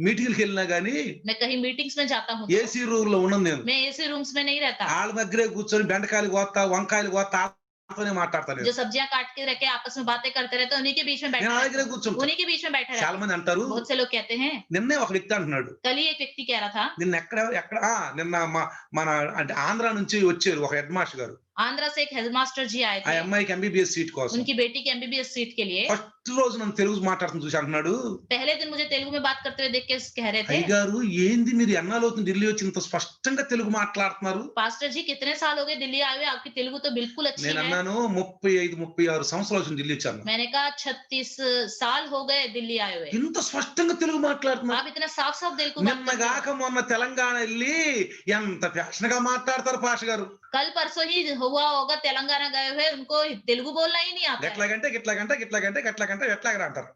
మీటింగ్కి వెళ్ళినా గానీ मैं कहीं मीटिंग्स में जाता हूँ, ఏసీ రూమ్ లో ఉన్నాను నేను. मैं एसी रूम्स में नहीं रहता। వాళ్ళ దగ్గరే కూర్చొని బెండకాయలు కోస్తా, వంకాయలు కోస్తా, వాళ్ళతోనే మాట్లాడతాను. जो सब्जियां काट के रखे आपस में बातें करते रहते हैं, उन्हीं के बीच में बैठा నేను ఆ रहता దగ్గరే हूँ, కూర్చుంటా. उन्हीं के बीच में बैठा रहता చాలా మంది అంటారు, हूँ। बहुत से लोग कहते हैं, నిన్నే ఒక వ్యక్తి అంటున్నాడు, कल ही एक व्यक्ति कह रहा था, నిన్న నిన్న మన అంటే ఆంధ్ర నుంచి వచ్చారు ఒక హెడ్ మాస్టర్ గారు. आंध्रा से एक हेडमास्टर जी आए ఆ थे, అమ్మాయికి ఎంబీబీఎస్ సీట్ కోసం उनकी बेटी की एमबीबीएस सीट के लिए। ఫస్ట్ రోజు నన్ను తెలుగు మాట్లాడుతుంది చూసి అంటున్నాడు, पहले दिन मुझे तेलुगु में बात करते हुए देख के कह रहे थे, అయ్యగారు ఏంది మీరు ఎన్నాళ్ళవుతుంది ఢిల్లీ వచ్చి ఇంత స్పష్టంగా తెలుగు మాట్లాడుతున్నారు. पास्टर जी कितने साल हो गए दिल्ली आए हुए, आपकी तेलुगु तो बिल्कुल अच्छी నేను है। అన్నాను 35-36 సంవత్సరాలు వచ్చింది ఢిల్లీ వచ్చాను. मैंने कहा 36 साल हो गए दिल्ली आए हुए, ఇంత స్పష్టంగా తెలుగు మాట్లాడుతున్నారు. आप इतना साफ साफ तेलुगु बात నిన్న करते గాక हो। మొన్న తెలంగాణ వెళ్ళి ఎంత ఫ్యాషన్ గా మాట్లాడతారు పాష గారు. कल परसों ही हुआ होगा, तेलंगाना गए हुए, उनको तेलुगु बोलना ही नहीं आता है। ఎట్లాగరా అంటారు.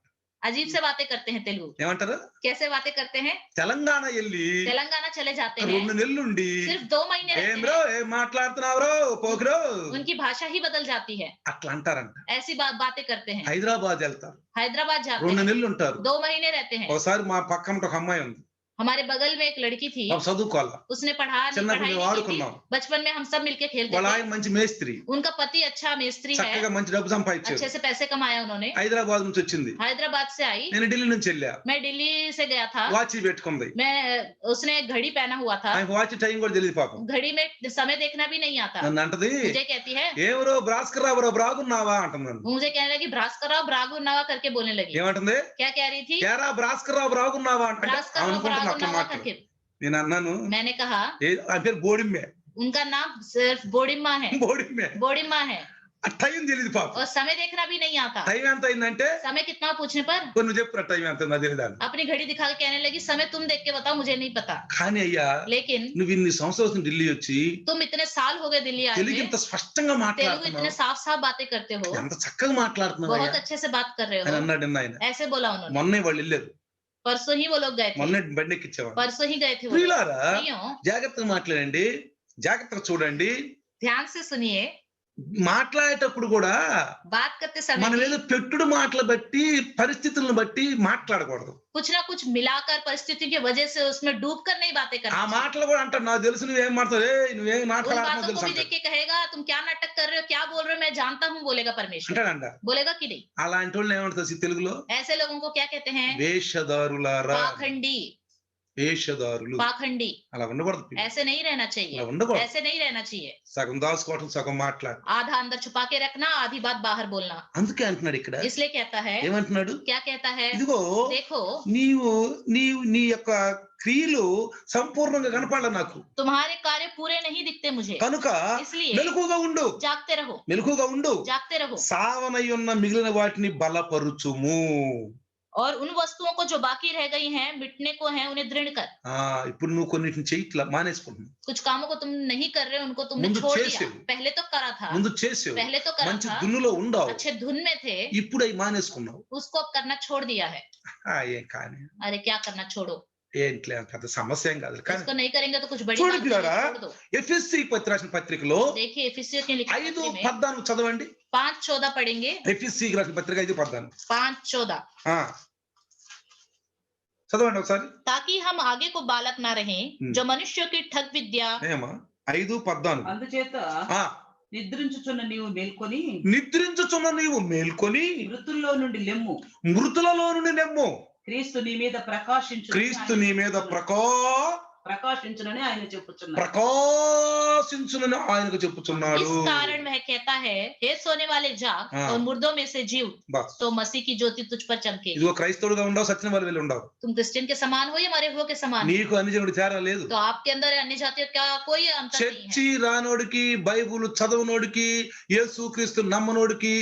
अजीब से बातें करते हैं तेलुगु। ఏమంటారు? कैसे बातें करते हैं? తెలంగాణ వెళ్ళి तेलंगाना चले जाते हैं, 2 నెలలుండి सिर्फ 2 महीने रहते ఏం బ్రో ఏం మాట్లాడుతున్నావు పోగ్రో हैं, उनकी भाषा ही बदल जाती है, అట్లా అంటారంట. ऐसी बातें करते हैं। హైదరాబాద్ వెళ్తారు, हैदराबाद जाते 2 हैं, నెలలు ఉంటారు. 2 महीने रहते हैं। ఒకసారి మా పక్కన ఒక అమ్మాయి ఉంది, हमारे बगल में एक लड़की थी, పాప చదువుకోవాలా, उसने पढ़ाई చిన్నప్పుడు नहीं మేము की थी। ఆడుకున్నాం, बचपन में हम सब मिलके खेलते వాళ్ళ थे। ఆయన మంచి మేస్త్రి, उनका पति अच्छा मिस्त्री है, చక్కగా మంచి డబ్బు సంపాదించారు, अच्छे से पैसे कमाया उन्होंने। హైదరాబాద్ నుంచి వచ్చింది, हैदराबाद से आई, నేను ఢిల్లీ నుంచి వెళ్ళా, मैं दिल्ली से गया था। వాచి పెట్టుకుంది, उसने घड़ी पहना हुआ था, ఆయనకు వాచి టైం కూడా తెలియదు పాపం, घड़ी में समय देखना भी नहीं आता। నన్ను అంటది, मुझे कहती है, ఏమరో భాస్కర్ రావు బ్రాగున్నావా అంటుంది నన్ను. मुझे कहने लगी भास्कर राव ब्रागुन्नावा करके बोलने लगी। ఏమంటుంది, क्या कह रही थी? ఏరా భాస్కర్ రావు బ్రాగున్నావా అంటే भास्कर राव అనుకుంటున్నా అట్లా ब्रागुन्नावा మాట్లాడు. करके। నేను అన్నాను, मैंने कहा ఆ పేరు బోడిమ్మే, उनका नाम सिर्फ बोडिम्मा है, బోడిమ్మే, बोडिम्मा है, ఆ టైం తెలియదు పాపం. और समय देखना भी नहीं आता। టైం ఎంత అయిందంటే, समय कितना पूछने पर నువ్వు చెప్పు టైం ఎంత నాకు తెలియదు అని. अपनी घड़ी दिखा के कहने लगी समय तुम देख के बताओ, मुझे नहीं पता। కానీ అయ్యా, लेकिन నువ్వు ఇన్ని సంవత్సరాలు ఢిల్లీ వచ్చి तुम इतने साल हो गए दिल्ली आए తెలుగు हुए, ఇంత స్పష్టంగా तेलुगु మాట్లాడుతున్నావు, इतने साफ साफ बातें करते हो, ఎంత చక్కగా మాట్లాడుతున్నావు बहुत అయ్యా अच्छे से बात कर रहे అని हो, అన్నాడు నిన్న ఆయన. ऐसे बोला उन्होंने। మొన్నే వాళ్ళు వెళ్ళారు, परसों ही वो लोग गए थे, మొన్నే బండి ఎక్కించేవాడు. परसों ही गए थे वो लोग। ప్రియులారా, प्रियो, జాగ్రత్తగా మాట్లాడండి, జాగ్రత్తగా చూడండి. ध्यान से सुनिए, మాట్లాడేటప్పుడు కూడా बात करते समय మనం भी ఏదో పెట్టుడు మాటలు బట్టి పరిస్థితులను బట్టి మాట్లాడకూడదు. कुछ ना कुछ मिलाकर परिस्थिति की वजह से उसमें डूब कर नहीं बातें ఆ करनी चाहिए। మాటలు కూడా అంటాడు, నాకు తెలుసు నువ్వేం మాట్లాడు, నువ్వేం उन మాట్లాడుతున్నావు बातों తెలుసు को भी అంటాడు. देख के कहेगा तुम क्या नाटक कर रहे हो, क्या बोल रहे हो, मैं जानता हूँ, बोलेगा परमेश्वर। అంటాడంట. बोलेगा कि नहीं? అలాంటి వాళ్ళు ఏమంటారు తెలుగులో? ऐसे लोगों को क्या कहते हैं? వేషధారులారా, पाखंडी, వేషధారులు. पाखंडी। అలా ఉండకూడదు, ऐसे नहीं रहना అలా चाहिए, ఉండకూడదు. ऐसे नहीं रहना चाहिए। సగం దాచుకోవటం, సగం మాట్లాడు. आधा अंदर छुपा के रखना, आधी बात बाहर बोलना। అందుకే అంటున్నాడు ఇక్కడ, इसलिए कहता है, ఏమంటున్నాడు, क्या कहता है? ఇదిగో देखो నీవు నీవు నీ యొక్క క్రియలు సంపూర్ణంగా కనపడాలి నాకు, तुम्हारे कार्य पूरे नहीं दिखते मुझे, కనుక इसलिए మెలకుగా ఉండు, जागते रहो, మెలకుగా ఉండు, जागते रहो, సావనై ఉన్న మిగిలిన వాటిని బలపరుచుము. और उन वस्तुओं को जो बाकी रह गई हैं, मिटने को हैं, उन्हें दृढ़ कर। ఇప్పుడు నువ్వు కొన్నిటిని చేయట్లా, మానేసుకుంటున్నావు. कुछ कामों को तुम नहीं कर रहे, उनको तुमने ముందు छोड़ दिया। చేసేవు. पहले तो करा था, ముందు చేసావు, पहले तो करा మంచి था, దున్నులో ఉండావు, अच्छे धुन में थे, ఇప్పుడు అవి మానేసుకున్నావు. उसको अब करना छोड़ दिया है। ఏం కానీ अरे क्या करना छोड़ो, ఏంట్లే, పెద్ద సమస్య ఏం కాదు. కానీ इसको नहीं करेंगे तो कुछ बड़ी छोड़ बात नहीं, दिया छोड़ दो। ఎఫెసీ రాసిన పత్రికలో देखिए एफिसियों के लिखी पत्री में 5:14 చదవండి. 5:14 पढ़ेंगे। ఎఫెసీ రాసిన పత్రిక 5:14 5:14 చదవండి ఒకసారి. ताकि हम आगे को बालक ना रहें, जो मनुष्यों की ठग विद्या। ఏమా 5:14 అందుచేత నిద్రించుచున్న నీవు మేల్కొని నిద్రించుచున్న నీవు మేల్కొని మృతుల్లో నుండి లెమ్ము, మృతులలో నుండి నెమ్ము, క్రీస్తు నీ మీద ప్రకాశించు, క్రీస్తు నీ మీద ప్రకాశించునని ఆయన చెప్పుచున్నాడు। ప్రకాశించునని ఆయనకు చెప్పుచున్నాడు. इस कारण वह कहता है, हे सोने वाले जाग और मुर्दों में से जीव, बस तो मसीह की ज्योति तुझ पर चमके। ఇదిగో క్రైస్తవుడుగా ఉండవు, సత్యం వాళ్ళు వెళ్ళి ఉండవు. तुम क्रिश्चियन के समान हो या मरे हुए के समान हो, నీకు అన్ని జనుడు తేడా లేదు. तो आपके अंदर अन्य जातियों का कोई अंतर नहीं है। చర్చి రానోడికి, బైబుల్ చదవనోడికి, యేసు క్రీస్తు నమ్మనోడికి,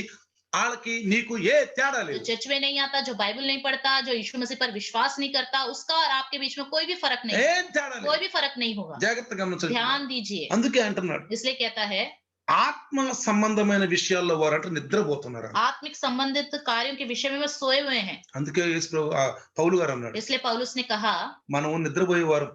వాళ్ళకి నీకు ఏ తేడా जो లేదు. चर्च में नहीं आता, जो बाइबल नहीं पढ़ता, जो यीशु मसीह पर विश्वास नहीं करता, उसका और आपके बीच में कोई भी फर्क नहीं, ఏం తేడా कोई లేదు. भी फर्क नहीं होगा। జాగ్రత్తగా గమనించండి. ध्यान दीजिए, అందుకే అంటున్నాడు, इसलिए कहता है ఆత్మ సంబంధమైన విషయాల్లో వారంటే నిద్రపోతున్నారు. आत्मिक संबंधित कार्यों के विषय में वो सोए हुए हैं। అందుకే యేసు పౌలు గారు అన్నాడు, इसलिए पौलुस ने कहा, మనం నిద్రపోయేవారు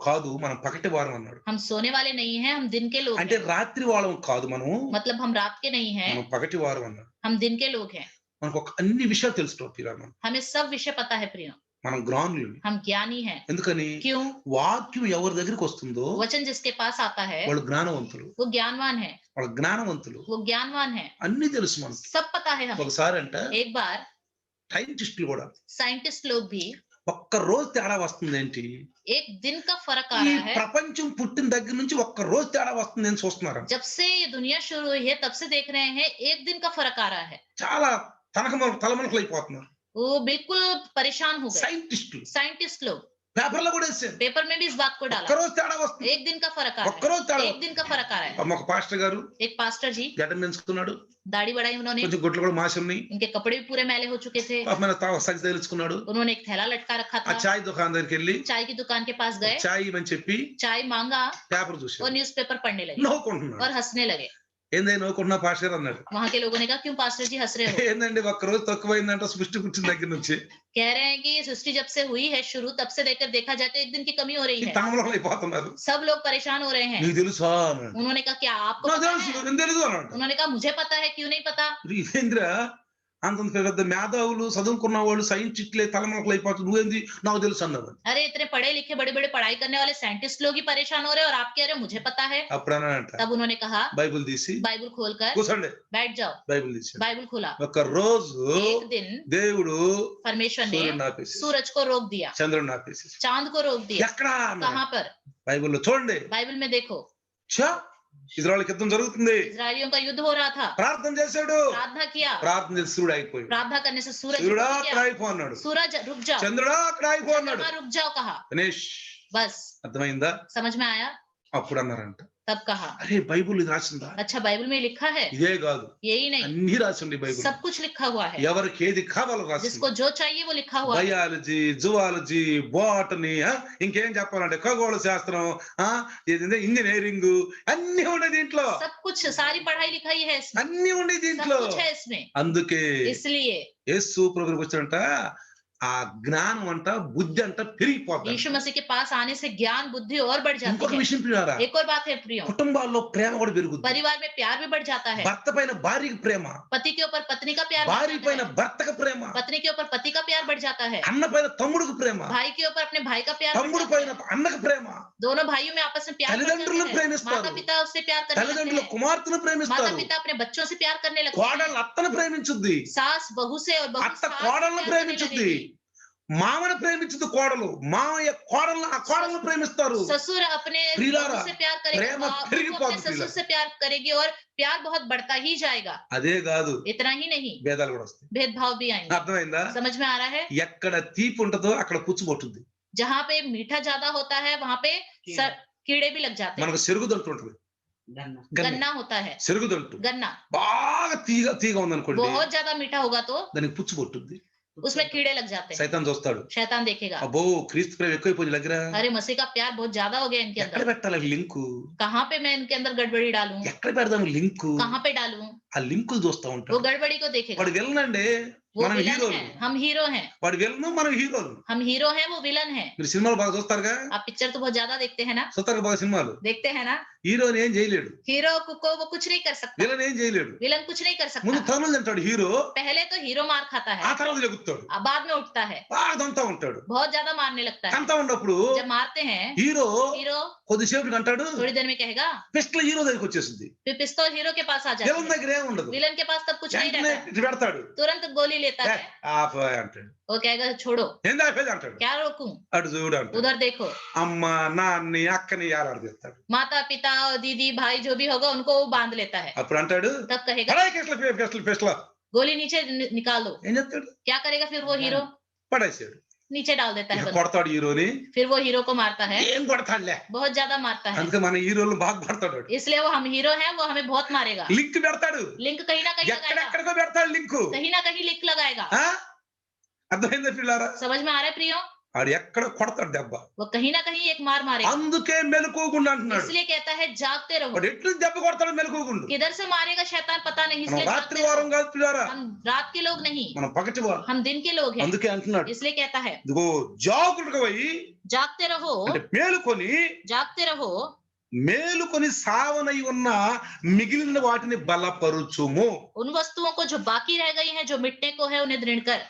కాదు, మనం పగటి వారం అన్నాడు. हम सोने वाले नहीं हैं, हम दिन के लोग అంటే हैं। రాత్రి వాళ్ళం కాదు, మనం मतलब हम रात के नहीं हैं, మనం పగటి వారం అన్నాడు. हम दिन के लोग हैं। మనకు అన్ని విషయాలు తెలుసుకోవాలి. మనం हमें सब विषय पता है प्रियो, మనం జ్ఞానులు. हम ज्ञानी हैं। ఎందుకని? क्यों? వాక్యం ఎవరి దగ్గరికి వస్తుందో वचन जिसके पास आता है వాళ్ళు జ్ఞానవంతులు, वो ज्ञानवान है, వాళ్ళు జ్ఞానవంతులు, वो ज्ञानवान है, అన్ని తెలుసు మనకు. सब पता है हमें। ఒకసారి అంట एक बार సైంటిస్టులు కూడా साइंटिस्ट लोग भी ఒక్క రోజు తేడా వస్తుంది ఏంటి, एक दिन का फर्क आ ఈ रहा है। ప్రపంచం పుట్టిన దగ్గర నుంచి ఒక్క రోజు తేడా వస్తుంది అని చూస్తున్నారు. जब से ये दुनिया शुरू हुई है तब से देख रहे हैं, एक दिन का फर्क आ रहा है। చాలా తలమనకలు అయిపోతున్నారు वो बिल्कुल परेशान हो गए సైంటిస్టులు. साइंटिस्ट लोग। పేపర్లో కూడా వేసారు, पेपर में भी इस बात को डाला, ఒక్కరోజు తేడా వస్తుంది, एक दिन का फर्क आ रहा ఒక్కరోజు తేడా. है, एक दिन का फर्क आ रहा है। ఒక పాస్టర్ గారు एक पास्टर जी గడ్డం పెంచుకున్నాడు, दाढ़ी बढ़ाई उन्होंने, కొంచెం గుట్లు కూడా మాసి ఉన్నాయి, उनके कपड़े भी पूरे मैले हो चुके थे, సంచి తెలుసుకున్నాడు. उन्होंने एक थैला लटका रखा ఆ था। చాయ్ దుకాణం దగ్గరికి వెళ్ళి चाय की दुकान के पास गए, చాయ్ ఇవ్వని చెప్పి चाय मांगा పేపర్ और చూసాడు, न्यूज़पेपर पढ़ने लगे నవ్వుకుంటున్నాడు. और हंसने लगे। ఏందే నవ్వుకుంటున్నా పాస్టర్ అన్నాడు. वहां के लोगों ने कहा, क्यों पास्टर जी हंस रहे हो? ఏందండి ఒక్కరోజు తక్కువైందంట సృష్టి పుట్టిన దగ్గర నుంచి. कह रहे हैं कि ये सृष्टि जब से हुई है शुरू, तब से लेकर देखा जाए तो एक दिन की कमी हो रही है, తలమనకలు అయిపోతున్నారు. सब लोग परेशान हो रहे हैं। నీకు తెలుసా అన్నాడు. उन्होंने कहा, क्या आपको నాకు पता తెలుసు, है? నేను తెలుసు అన్నాడు. उन्होंने कहा, मुझे पता है, क्यों नहीं पता? ఇదేంద్రా అంతంత పెద్ద మేధావులు చదువుకున్న వాళ్ళు సైంటిస్టులే తలమొకలు అయిపోతుంది, నువ్వేంది నాకు తెలుసు అన్నావు. अरे इतने पढ़े लिखे बड़े बड़े पढ़ाई करने वाले साइंटिस्ट लोग ही परेशान हो रहे हैं और आप कह रहे हो मुझे पता है। అప్పుడు అన్నాడంట, तब उन्होंने कहा బైబిల్ తీసి बाइबल खोलकर కూర్చోండి, बैठ जाओ। బైబిల్ తీసి बाइबल खोला। ఒక రోజు एक दिन దేవుడు परमेश्वर ने సూర్యుడిని ఆపేసి सूरज को रोक दिया, చంద్రుడిని ఆపేసి चांद को रोक दिया। ఎక్కడ कहाँ पर? బైబిల్లో చూడండి. बाइबल में देखो, ఛా, ఇజ్రాయెల్ యుద్ధం జరుగుతుంది, इजरायलियों का युद्ध हो रहा था। ప్రార్థన చేశాడు, प्रार्थना किया, ప్రార్థన చేసి సూర్యుడు ఆగిపోయాడు. प्रार्थना करने से सूरज సూర్యుడా रुक అక్కడ गया। ఆగిపో అన్నాడు, सूरज रुक जाओ, చంద్రుడా అక్కడ ఆగిపో అన్నాడు. चंद्रमा रुक जाओ कहा। గణేష్ बस అర్థమైందా? समझ में आया? అప్పుడు అన్నారంట, तब कहा అరే బైబిల్ ఇది రాసిందా? अच्छा बाइबल में लिखा है? ఇదే కాదు, यही नहीं, అన్ని రాసింది బైబిల్. सब कुछ लिखा हुआ है। ఎవరికి ఏది కావాలో రాసింది. जिसको जो चाहिए वो लिखा हुआ है। బయాలజీ, జువాలజీ, బోటనీ, ఇంకేం చెప్పాలంటే ఖగోళ శాస్త్రం, ఇంజనీరింగ్, అన్ని ఉన్నాయి దీంట్లో, सब कुछ सारी पढ़ाई लिखाई है इसमें, అన్ని ఉన్నాయి सब దీంట్లో. कुछ है इसमें। అందుకే इसलिए యేసు ప్రభువుకి వచ్చాడంట, ఆ జ్ఞానం అంట, బుద్ధి అంట పెరిగిపోతుంది. यीशु मसीह के पास आने से ज्ञान बुद्धि और बढ़ जाती ఇంకొక है। విషయం ప్రియారా, एक और बात है प्रियो, కుటుంబాల్లో ప్రేమ కూడా పెరుగుతుంది. परिवार में प्यार भी बढ़ जाता है। భర్త పైన భార్యకి ప్రేమ, पति के ऊपर पत्नी का प्यार बढ़ భార్య जाता పైన है। భర్తకు ప్రేమ, पत्नी के ऊपर पति का प्यार बढ़ जाता है। అన్న పైన తమ్ముడికి ప్రేమ, भाई के ऊपर अपने भाई का प्यार बढ़ తమ్ముడు जाता పైన है। అన్నకు ప్రేమ, दोनों भाइयों में आपस में प्यार बढ़ తల్లిదండ్రులు जाता है। ప్రేమిస్తారు, माता पिता उससे प्यार करने लगते తల్లిదండ్రుల हैं। కుమార్తెను माता ప్రేమిస్తారు, पिता अपने बच्चों से प्यार करने लगते हैं। కోడలు అత్తను ప్రేమించుద్ది, सास बहू से और बहू అత్త सास से కోడలను प्यार करने ప్రేమించుద్ది, लगेगी। మామను ప్రేమించుద్ది కోడలు, మామయ్య కోడలను ప్రేమిస్తారు. ससुर अपने प्रियुलारा, बहू से प्यार करेगा, प्रेम बहू अपने పెరిగిపోతుంది ससुर ప్రియులారా. से प्यार करेगी और प्यार बहुत बढ़ता ही जाएगा। అదే కాదు, इतना ही नहीं, భేదాలు కూడా వస్తాయి. भेदभाव भी आएंगे। అర్థమైందా? समझ में आ रहा है? ఎక్కడ తీపి ఉంటుందో అక్కడ పుచ్చు పట్టుద్ది. जहाँ पे मीठा ज्यादा होता है वहाँ पे कीड़े भी लग जाते हैं। మనకు సెరుగుదంటు ఉంటుంది, गन्ना होता है, సెరుగుదంటు गन्ना బాగా తీగ ఉందనుకోండి, बहुत ज्यादा मीठा होगा तो దానికి పుచ్చు పట్టుద్ది. उसमें कीड़े लग जाते हैं। సైతాన్ చూస్తాడు, शैतान देखेगा, అబ్బో క్రీస్తు ప్రేమ ఎక్కువైపోయింది దగ్గర, अरे मसीह का प्यार बहुत ज्यादा हो गया इनके ఎక్కడ अंदर, పెట్టాలి లింకు, कहाँ पे मैं इनके अंदर गड़बड़ी डालूं, ఎక్కడ పెడదాం లింకు, कहाँ पे डालूं, ఆ లింకులు చూస్తా वो ఉంటాడు. गड़बड़ी को देखेगा। వాడు వెళ్ళనండి, वो మనం विलन హీరోలు, है, हम हीरो हैं। వాడు వెళ్ళను మనం హీరోలు. हम हीरो हैं, वो विलन है। మీరు సినిమాలు బాగా చూస్తారుగా, आप पिक्चर तो बहुत ज्यादा देखते हैं ना, చూస్తారు బాగా సినిమాలు. देखते हैं ना। హీరోని ఏం చేయలేడు, हीरो को वो कुछ नहीं कर सकता, విలన్ ఏం చేయలేడు. विलन कुछ नहीं कर ముందు सकता। తనులు తింటాడు హీరో, पहले तो हीरो मार खाता ఆ है, తర్వాత లెగుతాడు, अब बाद में उठता है, బాగా దంతా ఉంటాడు. बहुत ज्यादा मारने लगता है। తంతా ఉన్నప్పుడు जब मारते हैं హీరో हीरो కొద్దిసేపటికి అంటాడు, थोड़ी देर में कहेगा, పిస్టల్ హీరో దగ్గరికి వచ్చేసింది, फिर पिस्तौल हीरो के पास आ जाती విలన్ है। దగ్గర ఏం ఉండదు, विलन के पास तब कुछ नहीं వెంటనే रहता है, ఇటు పెడతాడు, तुरंत गोली लेता है। ఆపే అంటాడు, वो कहेगा छोड़ो, ఏంది ఆపేది అంటాడు, क्या रोकूं, అటు చూడు అంటాడు, उधर देखो। అమ్మ నాన్ని అక్కని ఏలాడదీస్తాడు. माता पिता दीदी भाई जो भी होगा उनको वो बांध लेता है। అప్పుడు అంటాడు, तब कहेगा పడాయి పిస్టల్ పిస్టల్, गोली नीचे निकाल दो। ఏం చెప్తాడు, क्या करेगा फिर वो हीरो, పడేసాడు. नीचे डाल देता है ఇక बंदूक। కొడతాడు హీరోని, फिर वो हीरो को मारता है, ఏం కొడతాడులే, बहुत ज्यादा मारता है। అందుకే మన హీరోలు బాగా పడతాడు. इसलिए वो हम हीरो हैं, वो हमें बहुत मारेगा। లింక్ పెడతాడు, लिंक कहीं ना कहीं लगाएगा, ఎక్కడెక్కడికో పెడతాడు లింకు. कहीं ना कहीं लिंक लगाएगा। అర్థమైందా పిల్లారా? समझ में आ रहा है प्रियो? ఆడు ఎక్కడ కొడతాడు దెబ్బ, वो कहीं ना कहीं एक मार मारेगा। అందుకే మెలకువకుండా అంటున్నాడు. इसलिए कहता है जागते रहो। వాడు ఎట్లు దెబ్బ కొడతాడు మెలకువకుండా. किधर से मारेगा शैतान पता नहीं, మనం इसलिए రాత్రి जागते వారం रहो। కాదు పిల్లారా, हम रात के लोग नहीं, మనం పగటి వారం. हम दिन के लोग हैं। అందుకే అంటున్నాడు, इसलिए कहता है ఇదిగో జాగ్రత్తగా పోయి, जागते रहो, అంటే మేలుకొని, जागते रहो, మేలుకొని సావనై ఉన్న మిగిలిన వాటిని బలపరుచుము. उन वस्तुओं को जो बाकी रह गई हैं, जो मिटने को है, उन्हें दृढ़ कर।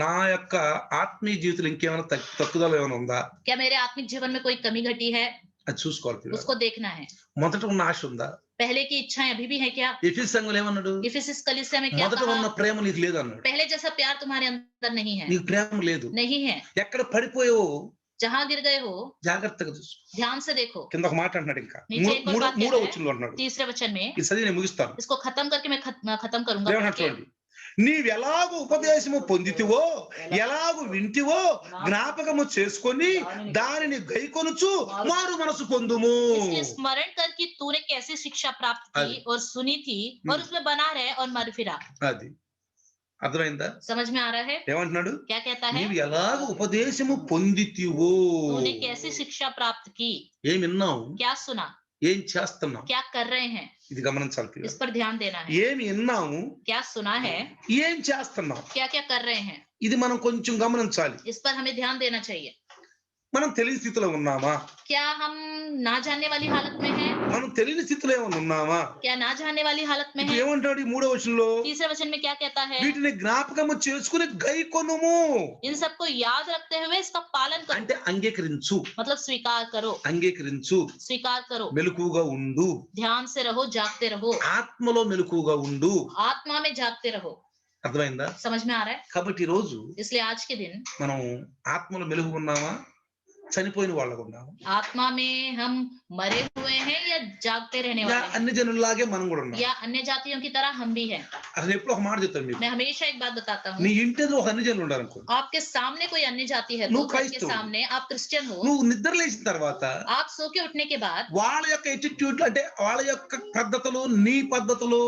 నా యొక్క ఆత్మీయ జీవితంలో ఇంకేమైనా తక్కువదలు ఏమైనా ఉందా, क्या मेरे आत्मिक जीवन में कोई कमी घटी है, అది చూసుకోవాలి పిల్లారా. उसको देखना है। మొదట ఉన్న ఆశ ఉందా? पहले की इच्छाएं अभी भी है क्या? ఎఫెసు సంఘంలో ఏమన్నాడు, इफिसिस कलीसिया में क्या మొదట कहा? ఉన్న ప్రేమ నీకు లేదు అన్నాడు. पहले जैसा प्यार तुम्हारे अंदर नहीं है, నీకు ప్రేమ లేదు, नहीं है। ఎక్కడ పడిపోయావో जहाँ गिर गए हो జాగ్రత్తగా చూసుకో. ध्यान से देखो। కింద ఒక మాట అంటున్నాడు, ఇంకా नीचे एक और बात మూడో कहता है, వచనంలో అంటున్నాడు, तीसरे वचन में, ఈ చదివి నేను ముగిస్తాను. इसको खत्म करके मैं खत्म करूंगा। ఏమన్నాడు చూడండి, నీవెలాగూ ఉపదేశము పొందితివో, ఎలాగూ వింటివో జ్ఞాపకము చేసుకొని దానిని గైకొనుచు మారు మనసు పొందుము. इसलिए स्मरण कर कि तूने कैसी शिक्षा प्राप्त की और सुनी थी और उसमें बना रहे और मर फिरा। అది అర్థమైందా? समझ में आ रहा है? ఏమంటున్నాడు, क्या कहता है? నీవు ఎలాగూ ఉపదేశము పొందితివో, तूने कैसी शिक्षा प्राप्त की, ఏం విన్నావు, क्या सुना, ఏం చేస్తున్నావు, क्या कर रहे हैं, ఇది గమనించాలి పిల్లలు. इस पर ध्यान देना है। ఏమి విన్నాము, क्या सुना है, ఏం చేస్తున్నావు, क्या क्या कर रहे हैं, ఇది మనం కొంచెం గమనించాలి. इस पर हमें ध्यान देना चाहिए। మనం తెలియని స్థితిలో ఉన్నామా? क्या हम ना जानने वाली हालत में हैं? మనం తెలియని స్థితిలో ఏమైనా ఉన్నామా? क्या ना जानने वाली हालत में ఇప్పుడు हैं? ఏమంటాడు ఈ 3వ వచనంలో? तीसरे वचन में क्या कहता है? వీటిని జ్ఞాపకము చేసుకుని గైకొనుము. इन सबको याद रखते हुए इसका पालन करो, అంటే అంగీకరించు, मतलब स्वीकार करो, అంగీకరించు, स्वीकार करो, మెలకువగా ఉండు, ध्यान से रहो, जागते रहो, ఆత్మలో మెలకువగా ఉండు. आत्मा में जागते रहो। అర్థమైందా? समझ में आ रहा है? కాబట్టి ఈ రోజు इसलिए आज के दिन మనం ఆత్మలో మెలుగు ఉన్నామా, చనిపోయిన వాళ్ళగా ఉన్నామా? आत्मा में हम मरे हुए हैं या जागते रहने ఇలా वाले हैं, అన్ని జనుల్లాగే మనం కూడా ఉన్నాం. या अन्य जातियों की तरह हम भी हैं। అసలు ఎప్పుడు ఒక మాట చెప్తాను మీకు, मैं हमेशा एक बात बताता నీ हूँ, ఇంటి ఎదురు ఒక అన్ని జనులు ఉండాలనుకో, आपके सामने कोई अन्य जाति है, నువ్వు तो आपके క్రైస్తవుడు. सामने आप क्रिश्चियन हो, నువ్వు నిద్ర లేచిన తర్వాత आप सो के उठने के बाद వాళ్ళ యొక్క ఎటిట్యూడ్ అంటే వాళ్ళ యొక్క పద్ధతులు నీ పద్ధతులు,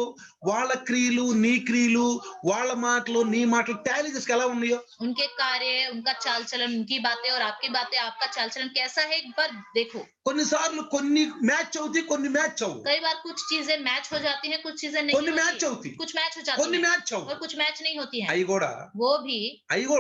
వాళ్ళ క్రియలు నీ క్రియలు, వాళ్ళ మాటలు నీ మాటలు టాలీ చేసుకు ఎలా ఉన్నాయో, उनके कार्य, उनका चाल चलन, उनकी बातें और आपकी बातें, आपका चाल चलन कैसा है, एक बार देखो। కొన్నిసార్లు కొన్ని మ్యాచ్ అవుతాయి, కొన్ని మ్యాచ్ అవ్వు, कई बार कुछ चीजें मैच हो जाती हैं, कुछ चीजें नहीं కొన్ని మ్యాచ్ होती, అవుతాయి, कुछ मैच हो जाती కొన్ని हैं మ్యాచ్ అవ్వు. और कुछ मैच नहीं होती हैं। అవి కూడా वो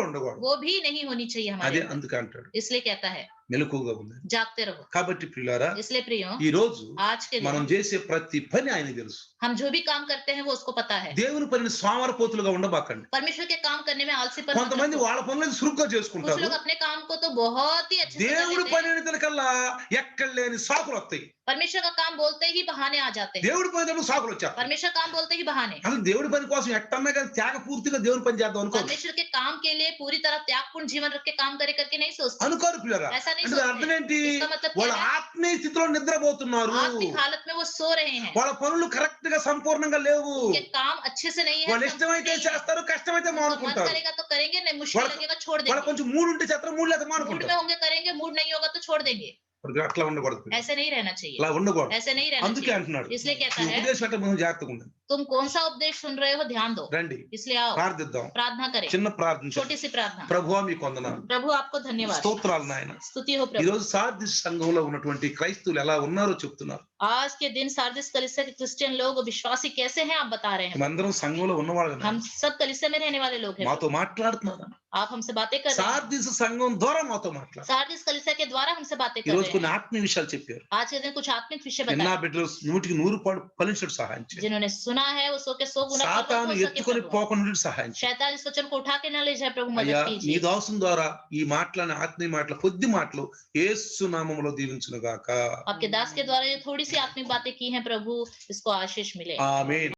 ఉండకూడదు. नहीं होनी चाहिए हमारे అదే अंदर। అందుకే అంటాడు इसलिए कहता है మెలకువగా ఉంది. जागते रहो। కాబట్టి ప్రియులారా, इसलिए प्रियो, ఈ రోజు आज के మనం दिन చేసే ప్రతి పని ఆయన తెలుసు. हम जो भी काम करते हैं वो उसको पता है। దేవుని పనిని సోమరపోతులుగా ఉండబాకండి. परमेश्वर के काम करने में आलसीपन मत కొంతమంది रखो। వాళ్ళ పనులను సురుగ్గా कुछ చేసుకుంటారు. लोग अपने काम को तो बहुत ही अच्छे से कर దేవుడి लेते పని हैं। అనేది కల్లా ఎక్కడ లేని సాకులు వస్తాయి. परमेश्वर का काम बोलते ही बहाने आ जाते हैं। దేవుడి పని దగ్గర సాకులు వచ్చారు. परमेश्वर काम बोलते ही बहाने। అసలు దేవుడి పని కోసం ఎట్టన్నా కానీ త్యాగ పూర్తిగా దేవుని పని చేద్దాం అనుకోరు. परमेश्वर के काम के लिए पूरी तरह त्यागपूर्ण जीवन रख के काम करे करके नहीं सोचते। అనుకోరు పిల్లరా. ऐसा नहीं అంటే అర్థం सोचते। ఏంటి? इसका मतलब వాళ్ళ क्या है? ఆత్మీయ స్థితిలో నిద్రపోతున్నారు. आत्मिक हालत में वो सो रहे हैं, వాళ్ళ పనులు కరెక్ట్ గా సంపూర్ణంగా లేవు. उनके काम अच्छे से नहीं है, వాళ్ళు संपूर्ण ఇష్టమైతే नहीं है। చేస్తారు, కష్టమైతే उनको मन మానుకుంటారు. करेगा तो करेंगे, नहीं मुश्किल వాళ్ళ- लगेगा छोड़ వాళ్ళ देंगे। కొంచెం మూడు ఉంటే చేస్తారు, మూడు లేదా मूड మానుకుంటారు. में होंगे करेंगे, मूड नहीं होगा तो छोड़ देंगे। అట్లా ఉండకూడదు. ऐसे नहीं रहना चाहिए, అలా ఉండకూడదు. ऐसे नहीं रहना అందుకే चाहिए। అంటున్నాడు, इसलिए कहता ఈ है ఉపదేశం అంటే మనం జాగ్రత్తగా ఉండండి. तुम कौन सा उपदेश सुन रहे हो, ध्यान दो। రండి इसलिए आओ ప్రార్థిద్దాం. प्रार्थना करें, చిన్న ప్రార్థన చేద్దాం. छोटी सी प्रार्थना। ప్రభువా మీకు వందనాలు, प्रभु आपको धन्यवाद, స్తోత్రాలు నాయన. स्तुति हो ఈ प्रभु। రోజు సార్దిస్ సంఘంలో ఉన్నటువంటి క్రైస్తవులు ఎలా ఉన్నారో చెప్తున్నారు. आज के दिन सार्दिस कलीसिया के क्रिश्चियन लोग विश्वासी कैसे हैं आप बता रहे हैं। మేమందరం సంఘంలో ఉన్నవాళ్ళు हम सब कलीसिया में रहने वाले लोग हैं। మాతో మాట్లాడుతున్నారు. आप हमसे बातें कर रहे हैं, సార్దిస్ సంఘం ద్వారా మాతో మాట్లాడు. सार्दिस कलीसिया के द्वारा हमसे बातें ఈ कर రోజు रहे కొన్ని हैं। ఆత్మీయ విషయాలు చెప్పారు. आज के दिन कुछ आत्मिक विषय నిన్న बताए, బిడ్డలు 100కి 100 ఫలించడం సహాయం చేయండి. जिन्होंने सुना है वो 100 के 100 गुना फलवंत సాతాను हो सके ఎత్తుకొని प्रभु। పోకుండా సహాయం చేయండి. शैतान इस वचन को उठा के न ले जाए प्रभु, అయ్యా मदद నీ कीजिए। దాసుని ద్వారా ఈ మాటలని ఆత్మీయ మాటలు కొద్ది మాటలు యేసు నామములో దీవించును గాక. आपके दास के द्वारा ये थोड़ी सी आत्मिक बातें की हैं प्रभु, इसको आशीष मिले। ఆమేన్.